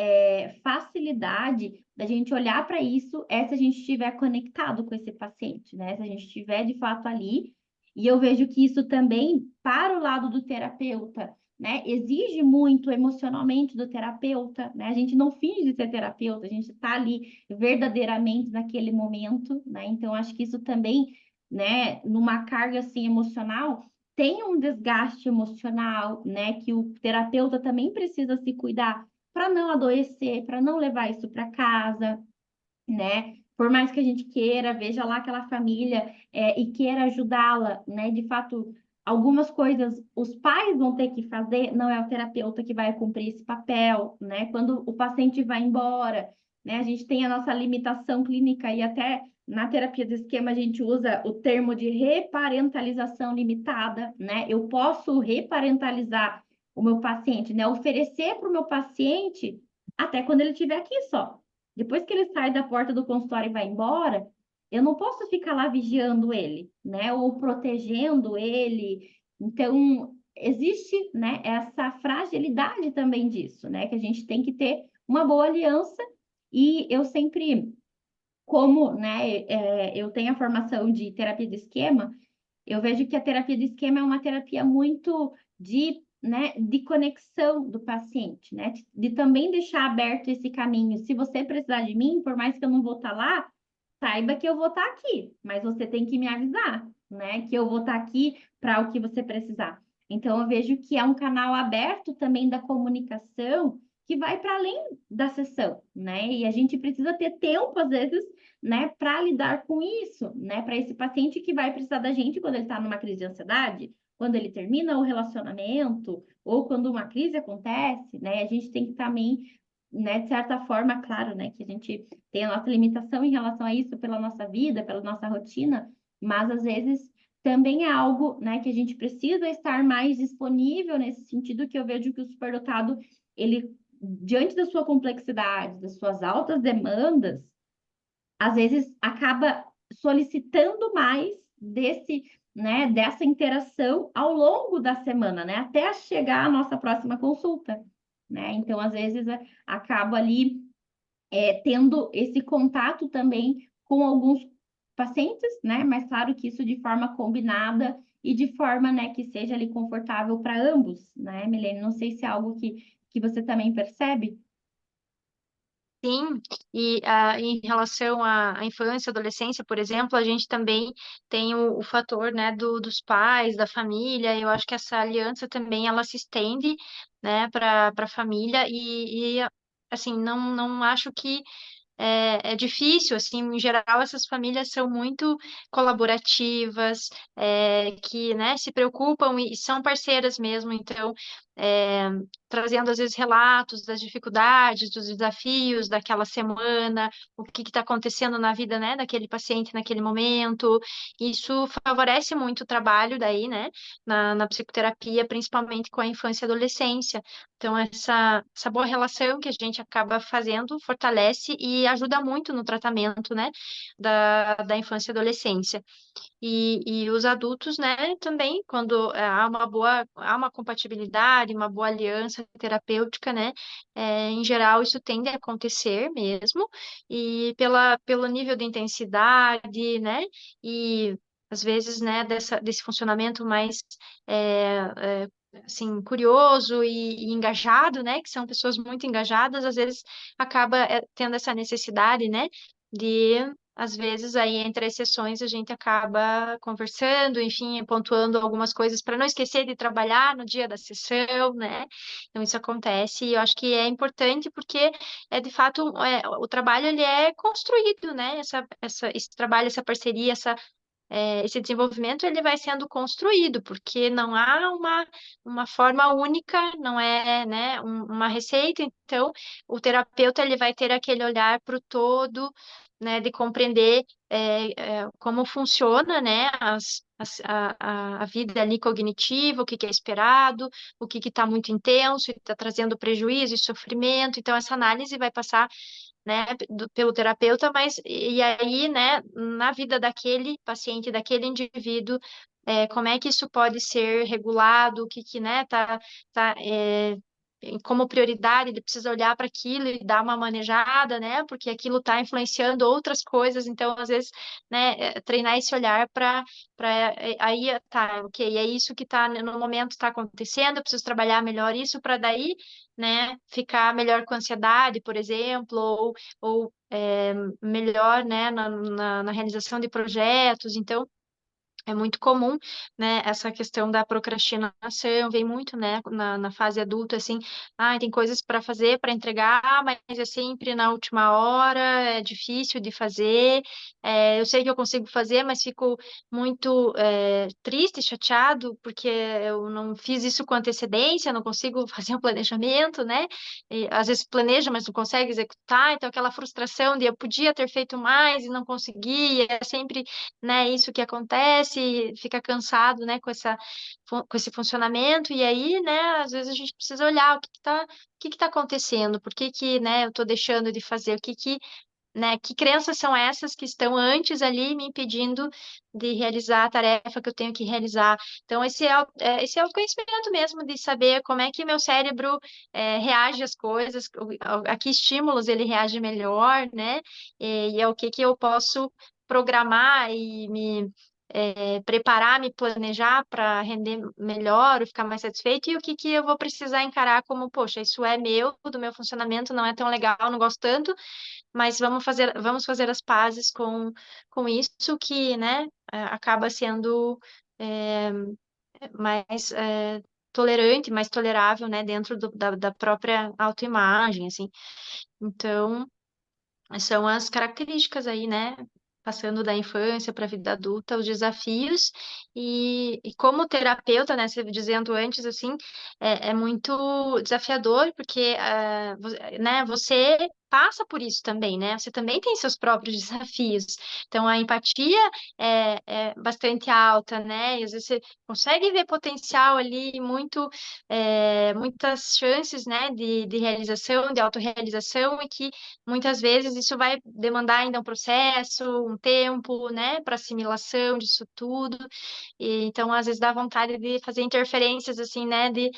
facilidade da gente olhar para isso é se a gente estiver conectado com esse paciente, né? Se a gente estiver de fato ali. E eu vejo que isso também, para o lado do terapeuta, né, exige muito emocionalmente do terapeuta, né? A gente não finge ser terapeuta, a gente está ali verdadeiramente naquele momento, né? Então, acho que isso também, né, numa carga assim emocional tem um desgaste emocional, né? Que o terapeuta também precisa se cuidar para não adoecer, para não levar isso para casa, né? Por mais que a gente queira, veja lá aquela família e queira ajudá-la, né? De fato, algumas coisas os pais vão ter que fazer, não é o terapeuta que vai cumprir esse papel, né? Quando o paciente vai embora, né? A gente tem a nossa limitação clínica e até na terapia de esquema a gente usa o termo de reparentalização limitada, né? Eu posso reparentalizar o meu paciente, né? Oferecer para o meu paciente até quando ele estiver aqui só. Depois que ele sai da porta do consultório e vai embora, eu não posso ficar lá vigiando ele, né? Ou protegendo ele. Então, existe, né, essa fragilidade também disso, né? Que a gente tem que ter uma boa aliança. E eu sempre, como, né, eu tenho a formação de terapia de esquema, eu vejo que a terapia de esquema é uma terapia muito de, né, de conexão do paciente, né? De também deixar aberto esse caminho. Se você precisar de mim, por mais que eu não vou estar lá, saiba que eu vou estar aqui, mas você tem que me avisar, né? Que eu vou estar aqui para o que você precisar. Então, eu vejo que é um canal aberto também da comunicação que vai para além da sessão, né? E a gente precisa ter tempo, às vezes, né, para lidar com isso, né? Para esse paciente que vai precisar da gente quando ele está numa crise de ansiedade, quando ele termina o relacionamento ou quando uma crise acontece, né? A gente tem que também, né, de certa forma, claro, né, que a gente tem a nossa limitação em relação a isso pela nossa vida, pela nossa rotina, mas às vezes também é algo, né, que a gente precisa estar mais disponível nesse sentido que eu vejo que o superdotado, ele, diante da sua complexidade, das suas altas demandas, às vezes acaba solicitando mais desse, né, dessa interação ao longo da semana, né, até chegar à nossa próxima consulta, né? Então, às vezes acaba ali tendo esse contato também com alguns pacientes, né? Mas claro que isso de forma combinada e de forma, né, que seja ali confortável para ambos, né, Milene? Não sei se é algo que você também percebe. Sim, e em relação à infância, adolescência, por exemplo, a gente também tem o fator, né, dos pais, da família. Eu acho que essa aliança também ela se estende, né, para a família e assim não acho que é difícil, assim, em geral, essas famílias são muito colaborativas, que, né, se preocupam e são parceiras mesmo, então, é, trazendo, às vezes, relatos das dificuldades, dos desafios daquela semana, o que está acontecendo na vida, né, daquele paciente naquele momento, isso favorece muito o trabalho daí, né, na psicoterapia, principalmente com a infância e adolescência. Então, essa boa relação que a gente acaba fazendo fortalece e ajuda muito no tratamento, né, da infância e adolescência. E os adultos, né, também, quando há uma compatibilidade, uma boa aliança terapêutica, né, em geral isso tende a acontecer mesmo, e pelo nível de intensidade, né, e às vezes, né, desse funcionamento mais assim, curioso e engajado, né, que são pessoas muito engajadas, às vezes acaba tendo essa necessidade, né, de às vezes, aí, entre as sessões, a gente acaba conversando, enfim, pontuando algumas coisas para não esquecer de trabalhar no dia da sessão, né? Então, isso acontece e eu acho que é importante porque, de fato, o trabalho, ele é construído, né? Esse trabalho, essa parceria, esse desenvolvimento, ele vai sendo construído, porque não há uma forma única, não é, né, uma receita, então, o terapeuta, ele vai ter aquele olhar para o todo, né, de compreender como funciona, né, a vida ali cognitiva, o que que é esperado, o que está muito intenso e está trazendo prejuízo e sofrimento. Então, essa análise vai passar, né, pelo terapeuta, mas e aí, né, na vida daquele paciente, daquele indivíduo, como é que isso pode ser regulado, o que que, né, tá como prioridade, ele precisa olhar para aquilo e dar uma manejada, né, porque aquilo está influenciando outras coisas, então, às vezes, né, treinar esse olhar para aí, tá, ok, é isso que tá, no momento está acontecendo, eu preciso trabalhar melhor isso para daí, né, ficar melhor com ansiedade, por exemplo, ou melhor, né, na realização de projetos. Então, é muito comum, né, essa questão da procrastinação, vem muito, né, na fase adulta, assim, tem coisas para fazer, para entregar, mas é sempre na última hora, é difícil de fazer, eu sei que eu consigo fazer, mas fico muito triste, chateado, porque eu não fiz isso com antecedência, não consigo fazer um planejamento, né, e às vezes planeja, mas não consegue executar, então aquela frustração de eu podia ter feito mais e não consegui, é sempre, né, isso que acontece, fica cansado, né, com esse funcionamento, e aí, né, às vezes a gente precisa olhar o que tá acontecendo, por que que, né, eu tô deixando de fazer, né, que crenças são essas que estão antes ali me impedindo de realizar a tarefa que eu tenho que realizar. Então, esse autoconhecimento mesmo, de saber como é que meu cérebro reage às coisas, a que estímulos ele reage melhor, né, e é o que que eu posso programar e preparar, me planejar para render melhor, ou ficar mais satisfeito, e o que que eu vou precisar encarar como, poxa, isso é meu, do meu funcionamento, não é tão legal, não gosto tanto, mas vamos fazer as pazes com isso que, né, acaba sendo é, mais tolerante, mais tolerável, né, dentro da própria autoimagem, assim. Então, são as características aí, né? passando da infância para a vida adulta, os desafios, e como terapeuta, né, você dizendo antes, assim, é muito desafiador, porque, né, você passa por isso também, né, você também tem seus próprios desafios, então a empatia é bastante alta, né, e às vezes você consegue ver potencial ali, muitas chances, né, de realização, de autorrealização, e que muitas vezes isso vai demandar ainda um processo, um tempo, né, para assimilação disso tudo. E, então, às vezes dá vontade de fazer interferências assim, né, de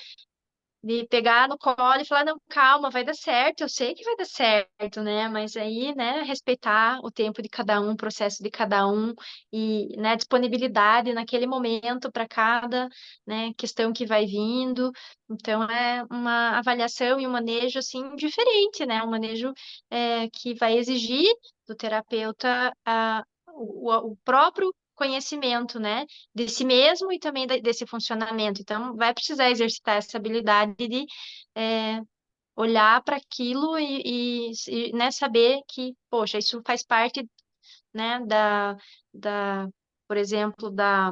pegar no colo e falar, não, calma, vai dar certo, eu sei que vai dar certo, né? Mas aí, né, respeitar o tempo de cada um, o processo de cada um e, né, disponibilidade naquele momento para cada, né, questão que vai vindo. Então, é uma avaliação e um manejo, assim, diferente, né? Um manejo que vai exigir do terapeuta o próprio conhecimento, né? De si mesmo e também desse funcionamento. Então, vai precisar exercitar essa habilidade de é, olhar para aquilo né, saber que, poxa, isso faz parte, né, por exemplo, da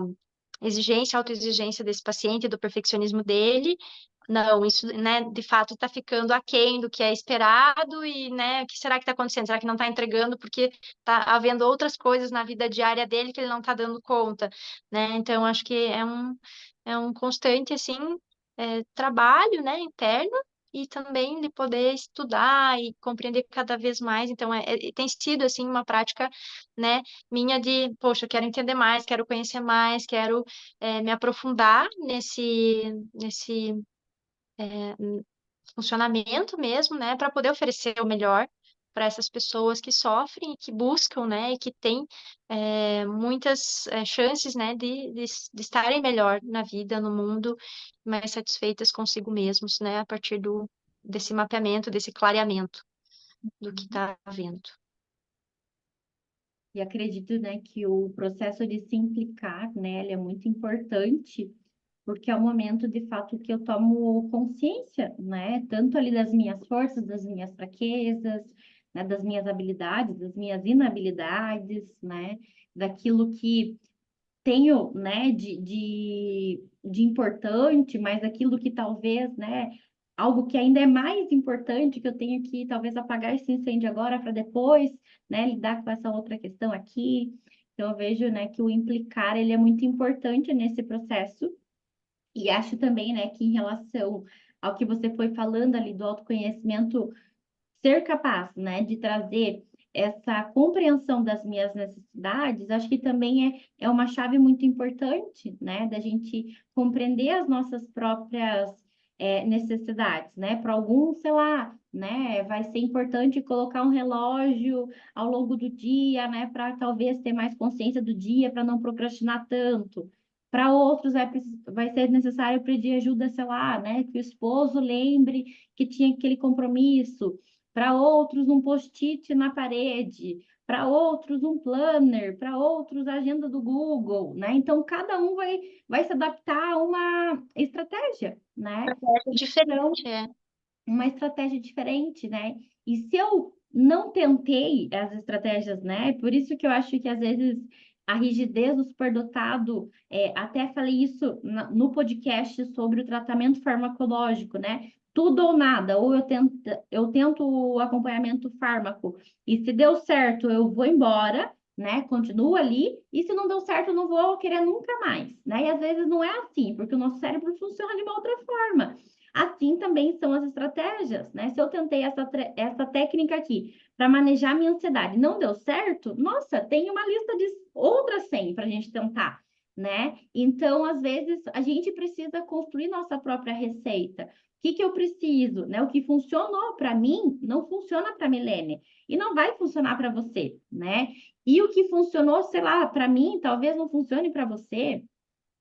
exigência, autoexigência desse paciente, do perfeccionismo dele. Não, isso, né, de fato está ficando aquém do que é esperado e, né, o que será que está acontecendo? Será que não está entregando porque está havendo outras coisas na vida diária dele que ele não está dando conta, né? Então, acho que é um constante, assim, trabalho, né, interno e também de poder estudar e compreender cada vez mais. Então, tem sido, assim, uma prática, né, minha de, poxa, eu quero entender mais, quero conhecer mais, quero me aprofundar nesse funcionamento mesmo, né, para poder oferecer o melhor para essas pessoas que sofrem e que buscam, né, e que têm muitas chances, né, de estarem melhor na vida, no mundo, mais satisfeitas consigo mesmos, né, a partir desse mapeamento, desse clareamento do que está havendo. E acredito, né, que o processo de se implicar, né, ele é muito importante, porque é o momento, de fato, que eu tomo consciência, né, tanto ali das minhas forças, das minhas fraquezas, né, das minhas habilidades, das minhas inabilidades, né, daquilo que tenho, né, de importante, mas aquilo que talvez, né, algo que ainda é mais importante, que eu tenho que talvez apagar esse incêndio agora para depois, né, lidar com essa outra questão aqui. Então, eu vejo, né, que o implicar, ele é muito importante nesse processo. E acho também, né, que em relação ao que você foi falando ali do autoconhecimento, ser capaz, né, de trazer essa compreensão das minhas necessidades, acho que também é uma chave muito importante, né, da gente compreender as nossas próprias necessidades, né? Para alguns, sei lá, né, vai ser importante colocar um relógio ao longo do dia, né, para talvez ter mais consciência do dia, para não procrastinar tanto. Para outros, vai ser necessário pedir ajuda, sei lá, né, que o esposo lembre que tinha aquele compromisso, para outros um post-it na parede, para outros um planner, para outros a agenda do Google, né? Então cada um vai se adaptar a uma estratégia, né? É Então, diferente, é. uma estratégia diferente, né? E se eu não tentei as estratégias, né? Por isso que eu acho que às vezes a rigidez do superdotado, até falei isso no podcast sobre o tratamento farmacológico, né? Tudo ou nada, ou eu tento o acompanhamento fármaco, e se deu certo, eu vou embora, né? Continuo ali, e se não deu certo, eu não vou querer nunca mais, né? E às vezes não é assim, porque o nosso cérebro funciona de uma outra forma. Assim também são as estratégias, né? Se eu tentei essa técnica aqui para manejar minha ansiedade, não deu certo, nossa, tem uma lista de outras 100 para a gente tentar, né? Então, às vezes, a gente precisa construir nossa própria receita. O que que eu preciso, né? O que funcionou para mim não funciona para a Milene e não vai funcionar para você, né? E o que funcionou, sei lá, para mim, talvez não funcione para você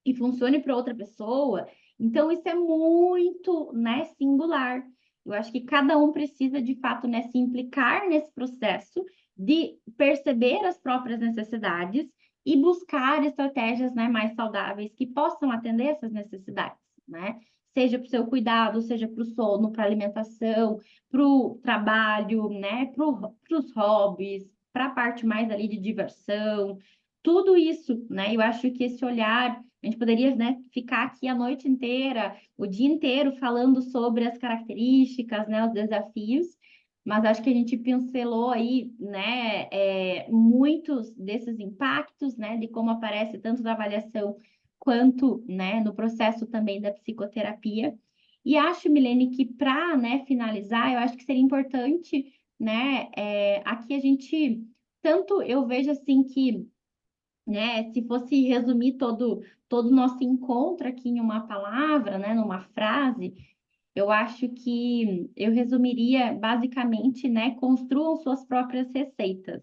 e funcione para outra pessoa. Então, isso é muito, né, singular. Eu acho que cada um precisa, de fato, né, se implicar nesse processo de perceber as próprias necessidades e buscar estratégias, né, mais saudáveis que possam atender essas necessidades, né? Seja para o seu cuidado, seja para o sono, para a alimentação, para o trabalho, né, para os hobbies. para a parte mais ali de diversão, tudo isso, né? Eu acho que esse olhar, a gente poderia, né, ficar aqui a noite inteira, o dia inteiro falando sobre as características, né, os desafios, mas acho que a gente pincelou aí, né, muitos desses impactos, né, de como aparece tanto na avaliação quanto, né, no processo também da psicoterapia. E acho, Milene, que para, né, finalizar, eu acho que seria importante, né, aqui a gente, tanto eu vejo assim que, né, se fosse resumir todo o nosso encontro aqui em uma palavra, né, numa frase, eu acho que eu resumiria basicamente, né, construam suas próprias receitas,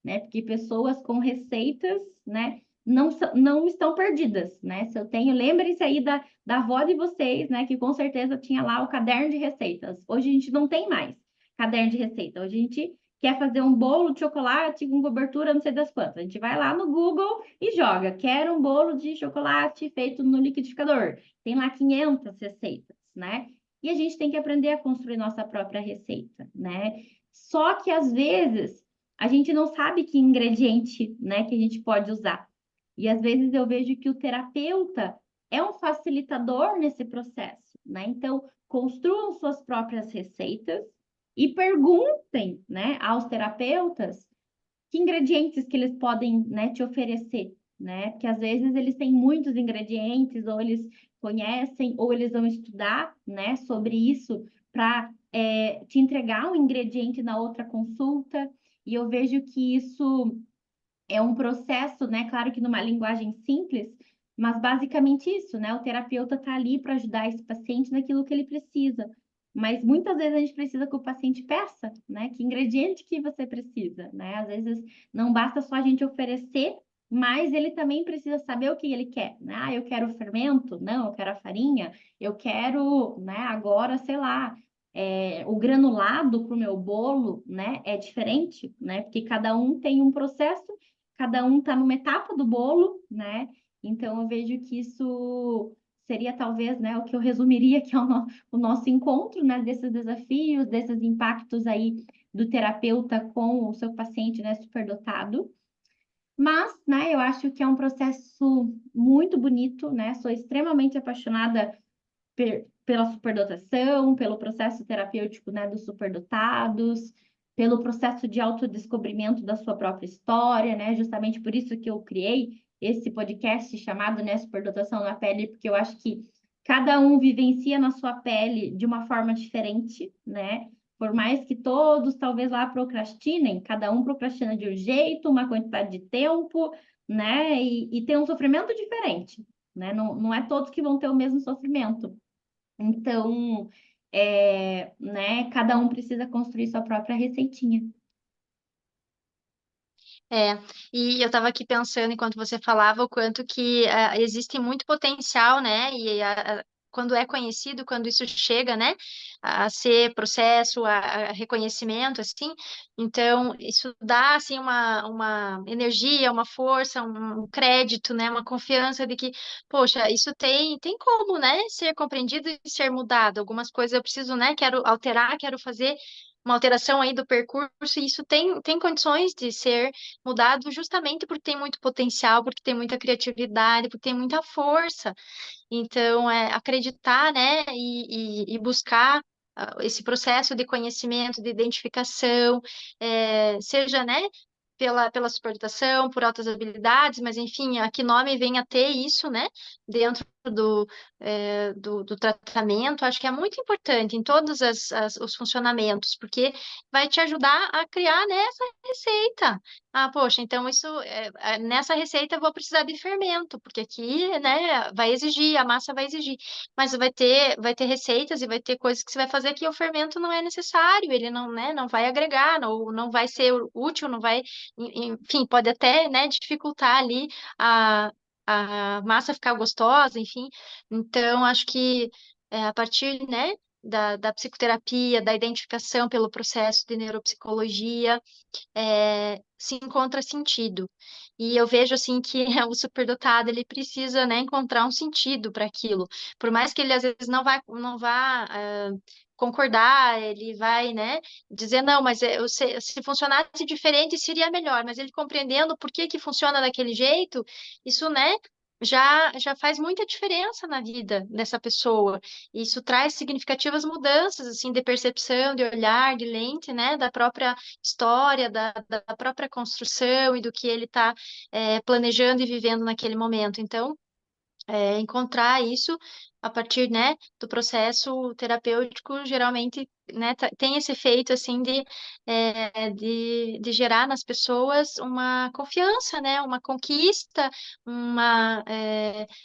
né? Porque pessoas com receitas, né, não estão perdidas, né? Se eu tenho, lembrem-se aí da avó de vocês, né, que com certeza tinha lá o caderno de receitas. Hoje a gente não tem mais caderno de receita. Hoje a gente quer fazer um bolo de chocolate com cobertura, não sei das quantas. A gente vai lá no Google e joga, quero um bolo de chocolate feito no liquidificador. Tem lá 500 receitas, né? E a gente tem que aprender a construir nossa própria receita, né? Só que às vezes a gente não sabe que ingrediente, né, que a gente pode usar. E às vezes eu vejo que o terapeuta é um facilitador nesse processo, né? Então, construam suas próprias receitas e perguntem, né, aos terapeutas que ingredientes que eles podem, né, te oferecer, né? Porque às vezes eles têm muitos ingredientes, ou eles conhecem, ou eles vão estudar, né, sobre isso para te entregar um ingrediente na outra consulta. E eu vejo que isso é um processo, né? Claro que numa linguagem simples, mas basicamente isso, né? O terapeuta está ali para ajudar esse paciente naquilo que ele precisa. Mas muitas vezes a gente precisa que o paciente peça, né? Que ingrediente que você precisa, né? Às vezes não basta só a gente oferecer, mas ele também precisa saber o que ele quer, né? Ah, eu quero o fermento, não, eu quero a farinha, eu quero, né, agora, sei lá, o granulado para o meu bolo, né, é diferente, né? Porque cada um tem um processo, cada um está numa etapa do bolo, né? Então eu vejo que isso seria talvez, né, o que eu resumiria que é o nosso encontro, né, desses desafios, desses impactos aí do terapeuta com o seu paciente, né, superdotado. Mas, né, eu acho que é um processo muito bonito, né? Sou extremamente apaixonada pela superdotação, pelo processo terapêutico, né, dos superdotados, pelo processo de autodescobrimento da sua própria história, né? Justamente por isso que eu criei esse podcast chamado, né, Superdotação na Pele, porque eu acho que cada um vivencia na sua pele de uma forma diferente, né? Por mais que todos talvez lá procrastinem, cada um procrastina de um jeito, uma quantidade de tempo, né? E tem um sofrimento diferente, né? Não é todos que vão ter o mesmo sofrimento. Então, né, cada um precisa construir sua própria receitinha. É, e eu estava aqui pensando enquanto você falava o quanto que existe muito potencial, né? Quando é conhecido, quando isso chega, né, a ser processo, a reconhecimento, assim, então isso dá assim uma energia, uma força, um crédito, né, uma confiança de que, poxa, isso tem como, né, ser compreendido e ser mudado. Algumas coisas eu preciso, né, quero alterar, quero fazer uma alteração aí do percurso, e isso tem condições de ser mudado justamente porque tem muito potencial, porque tem muita criatividade, porque tem muita força. Então, acreditar, né, e buscar esse processo de conhecimento, de identificação, seja, né, pela superdotação, por altas habilidades, mas enfim, a que nome vem a ter isso, né, dentro do tratamento, acho que é muito importante em todos os funcionamentos, porque vai te ajudar a criar, né, essa receita. Ah, poxa, então isso, nessa receita eu vou precisar de fermento, porque aqui, né, vai exigir, a massa vai exigir, mas vai ter receitas e vai ter coisas que você vai fazer que o fermento não é necessário, ele não, né, não vai agregar, não vai ser útil, não vai, enfim, pode até, né, dificultar ali a massa ficar gostosa, enfim. Então, acho que a partir, né, da psicoterapia, da identificação pelo processo de neuropsicologia, se encontra sentido. E eu vejo assim que o superdotado ele precisa, né, encontrar um sentido para aquilo. Por mais que ele às vezes não vá concordar, ele vai, né, dizer, não, mas se funcionasse diferente seria melhor, mas ele compreendendo por que que funciona daquele jeito, isso, né, já faz muita diferença na vida dessa pessoa. Isso traz significativas mudanças, assim, de percepção, de olhar, de lente, né, da própria história, da própria construção e do que ele está planejando e vivendo naquele momento. Então, encontrar isso a partir, né, do processo terapêutico, geralmente, né, tem esse efeito, assim, de gerar nas pessoas uma confiança, né, uma conquista, uma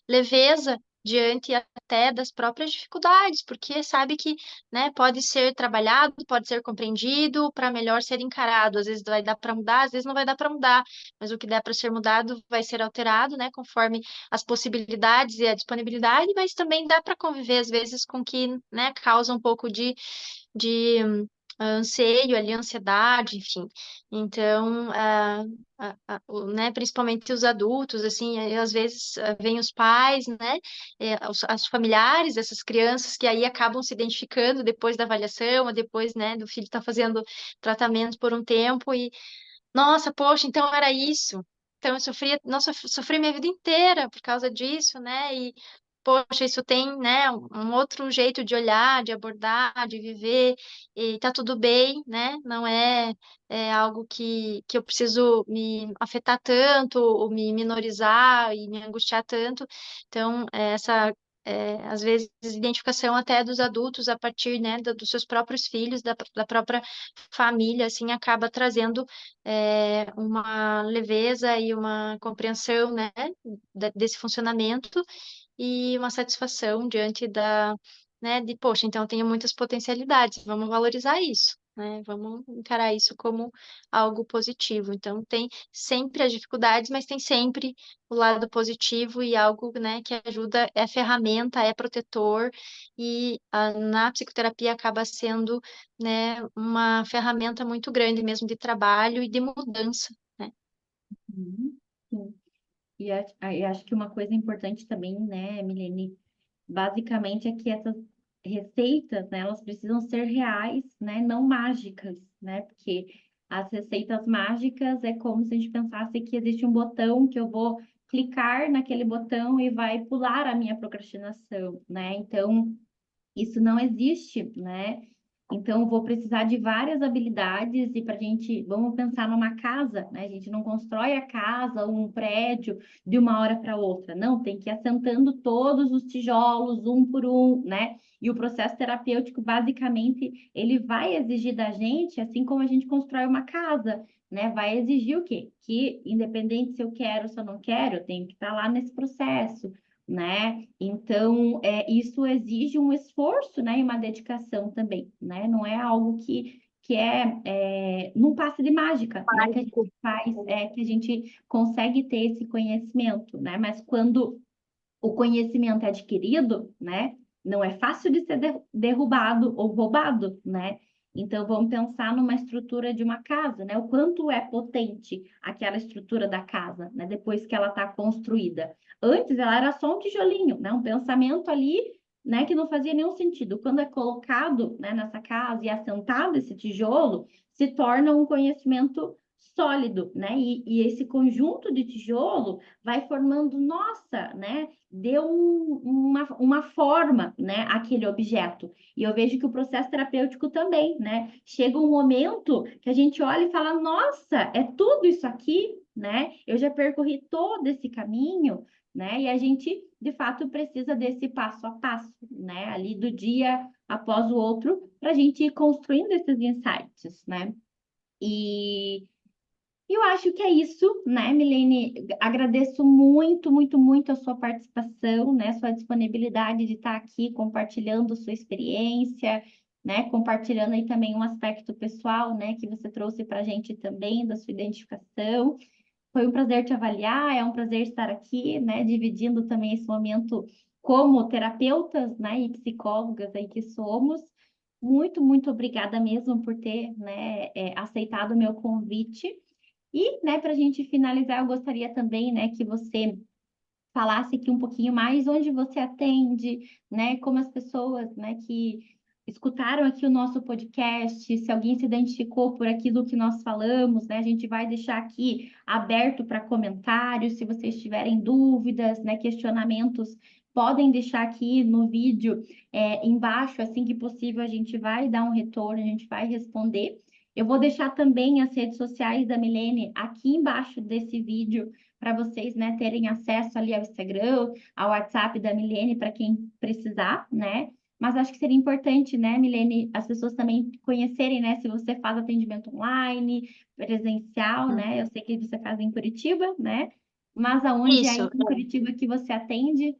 leveza diante até das próprias dificuldades, porque sabe que, né, pode ser trabalhado, pode ser compreendido para melhor ser encarado. Às vezes vai dar para mudar, às vezes não vai dar para mudar, mas o que der para ser mudado vai ser alterado, né, conforme as possibilidades e a disponibilidade, mas também dá para conviver, às vezes, com que, né, causa um pouco de anseio ali, ansiedade, enfim. Então, né, principalmente os adultos, assim, aí, às vezes vêm os pais, né, os familiares dessas crianças que aí acabam se identificando depois da avaliação, ou depois, né, do filho estar fazendo tratamento por um tempo e nossa, poxa, então era isso. Então eu sofria, nossa, eu sofri minha vida inteira por causa disso, né? E poxa, isso tem, né, um outro jeito de olhar, de abordar, de viver, e tá tudo bem, né? Não é algo que eu preciso me afetar tanto, ou me minorizar e me angustiar tanto. Então, às vezes, identificação até dos adultos a partir, né, dos seus próprios filhos, da própria família, assim, acaba trazendo uma leveza e uma compreensão, né, desse funcionamento e uma satisfação diante né, poxa, então eu tenho muitas potencialidades, vamos valorizar isso, né, vamos encarar isso como algo positivo. Então tem sempre as dificuldades, mas tem sempre o lado positivo e algo, né, que ajuda, é ferramenta, é protetor e na psicoterapia acaba sendo, né, uma ferramenta muito grande mesmo de trabalho e de mudança, né? Uhum, sim. E acho que uma coisa importante também, né, Milene, basicamente é que essas receitas, né, elas precisam ser reais, né, não mágicas, né, porque as receitas mágicas é como se a gente pensasse que existe um botão que eu vou clicar naquele botão e vai pular a minha procrastinação, né? Então, isso não existe, né? Então, eu vou precisar de várias habilidades e para a gente, vamos pensar numa casa, né? A gente não constrói a casa ou um prédio de uma hora para outra, não, tem que ir assentando todos os tijolos, um por um, né? E o processo terapêutico, basicamente, ele vai exigir da gente, assim como a gente constrói uma casa, né? Vai exigir o quê? Que, independente se eu quero ou se eu não quero, eu tenho que estar lá nesse processo, né? Então, isso exige um esforço, né, e uma dedicação também, né? Não é algo que num passe de mágica, né, que a gente faz, que a gente consegue ter esse conhecimento, né? Mas quando o conhecimento é adquirido, né? Não é fácil de ser derrubado ou roubado, né? Então, vamos pensar numa estrutura de uma casa, né? O quanto é potente aquela estrutura da casa, né? Depois que ela está construída. Antes, ela era só um tijolinho, né? Um pensamento ali, né? Que não fazia nenhum sentido. Quando é colocado, né, nessa casa e assentado esse tijolo, se torna um conhecimento sólido, né? E esse conjunto de tijolo vai formando, nossa, né? Deu uma forma, né, àquele objeto. E eu vejo que o processo terapêutico também, né? Chega um momento que a gente olha e fala, nossa, é tudo isso aqui, né? Eu já percorri todo esse caminho, né? E a gente, de fato, precisa desse passo a passo, né? Ali do dia após o outro, para a gente ir construindo esses insights, né? E eu acho que é isso, né, Milene? Agradeço muito, muito, muito a sua participação, né, sua disponibilidade de estar aqui compartilhando sua experiência, né, compartilhando aí também um aspecto pessoal, né, que você trouxe para a gente também da sua identificação. Foi um prazer te avaliar, é um prazer estar aqui, né, dividindo também esse momento como terapeutas, né, e psicólogas aí que somos. Muito, muito obrigada mesmo por ter, né, aceitado o meu convite. E, né, para a gente finalizar, eu gostaria também, né, que você falasse aqui um pouquinho mais onde você atende, né, como as pessoas, né, que escutaram aqui o nosso podcast, se alguém se identificou por aquilo que nós falamos, né? A gente vai deixar aqui aberto para comentários, se vocês tiverem dúvidas, né, questionamentos, podem deixar aqui no vídeo, embaixo, assim que possível, a gente vai dar um retorno, a gente vai responder. Eu vou deixar também as redes sociais da Milene aqui embaixo desse vídeo para vocês, né, terem acesso ali ao Instagram, ao WhatsApp da Milene para quem precisar, né? Mas acho que seria importante, né, Milene, as pessoas também conhecerem, né, se você faz atendimento online, presencial, né? Eu sei que você faz em Curitiba, né? Mas aonde é aí Isso. em Curitiba que você atende?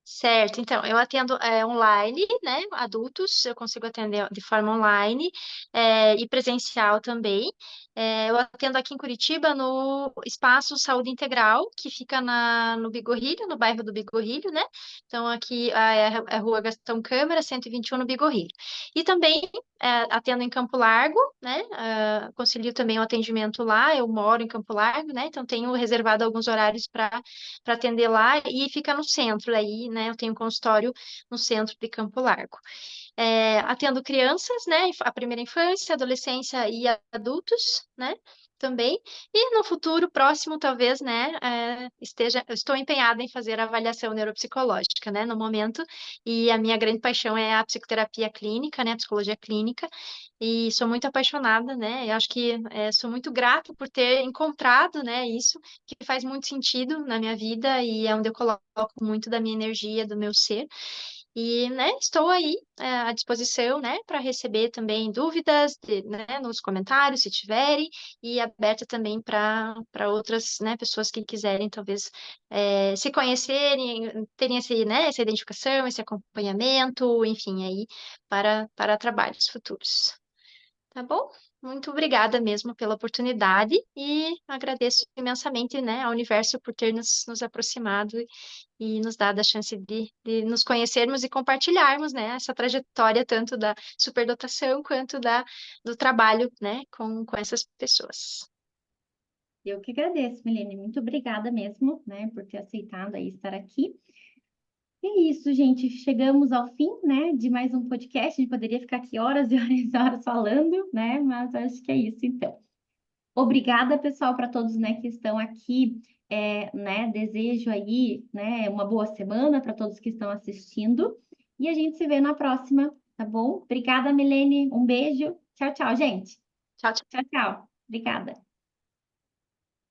Certo, então, eu atendo online, né, adultos, eu consigo atender de forma online e presencial também. Eu atendo aqui em Curitiba no Espaço Saúde Integral, que fica no Bigorrilho, no bairro do Bigorrilho, né? Então, aqui é a Rua Gastão Câmara, 121, no Bigorrilho. E também atendo em Campo Largo, né? Concilio também o atendimento lá, eu moro em Campo Largo, né? Então, tenho reservado alguns horários para atender lá e fica no centro aí, né? Eu tenho um consultório no centro de Campo Largo. Atendo crianças, né? A primeira infância, adolescência e adultos, né? Também. E no futuro próximo, talvez, né, estou empenhada em fazer a avaliação neuropsicológica, né, no momento, e a minha grande paixão é a psicoterapia clínica, né, a psicologia clínica, e sou muito apaixonada, né, eu acho que sou muito grata por ter encontrado, né, isso, que faz muito sentido na minha vida e é onde eu coloco muito da minha energia, do meu ser. E, né, estou aí à disposição, né, para receber também dúvidas, né, nos comentários, se tiverem, e aberta também para outras, né, pessoas que quiserem, talvez, se conhecerem, terem esse, né, essa identificação, esse acompanhamento, enfim, aí, para trabalhos futuros. Tá bom? Muito obrigada mesmo pela oportunidade e agradeço imensamente, né, ao universo por ter nos aproximado e nos dado a chance de nos conhecermos e compartilharmos, né, essa trajetória tanto da superdotação quanto do trabalho, né, com essas pessoas. Eu que agradeço, Milene. Muito obrigada mesmo, né, por ter aceitado aí estar aqui. E é isso, gente. Chegamos ao fim, né, de mais um podcast. A gente poderia ficar aqui horas e horas e horas falando, né, mas acho que é isso, então. Obrigada, pessoal, para todos, né, que estão aqui, né, desejo aí, né, uma boa semana para todos que estão assistindo e a gente se vê na próxima, tá bom? Obrigada, Milene, um beijo, tchau, tchau, gente. Tchau, tchau. Tchau, tchau. Obrigada.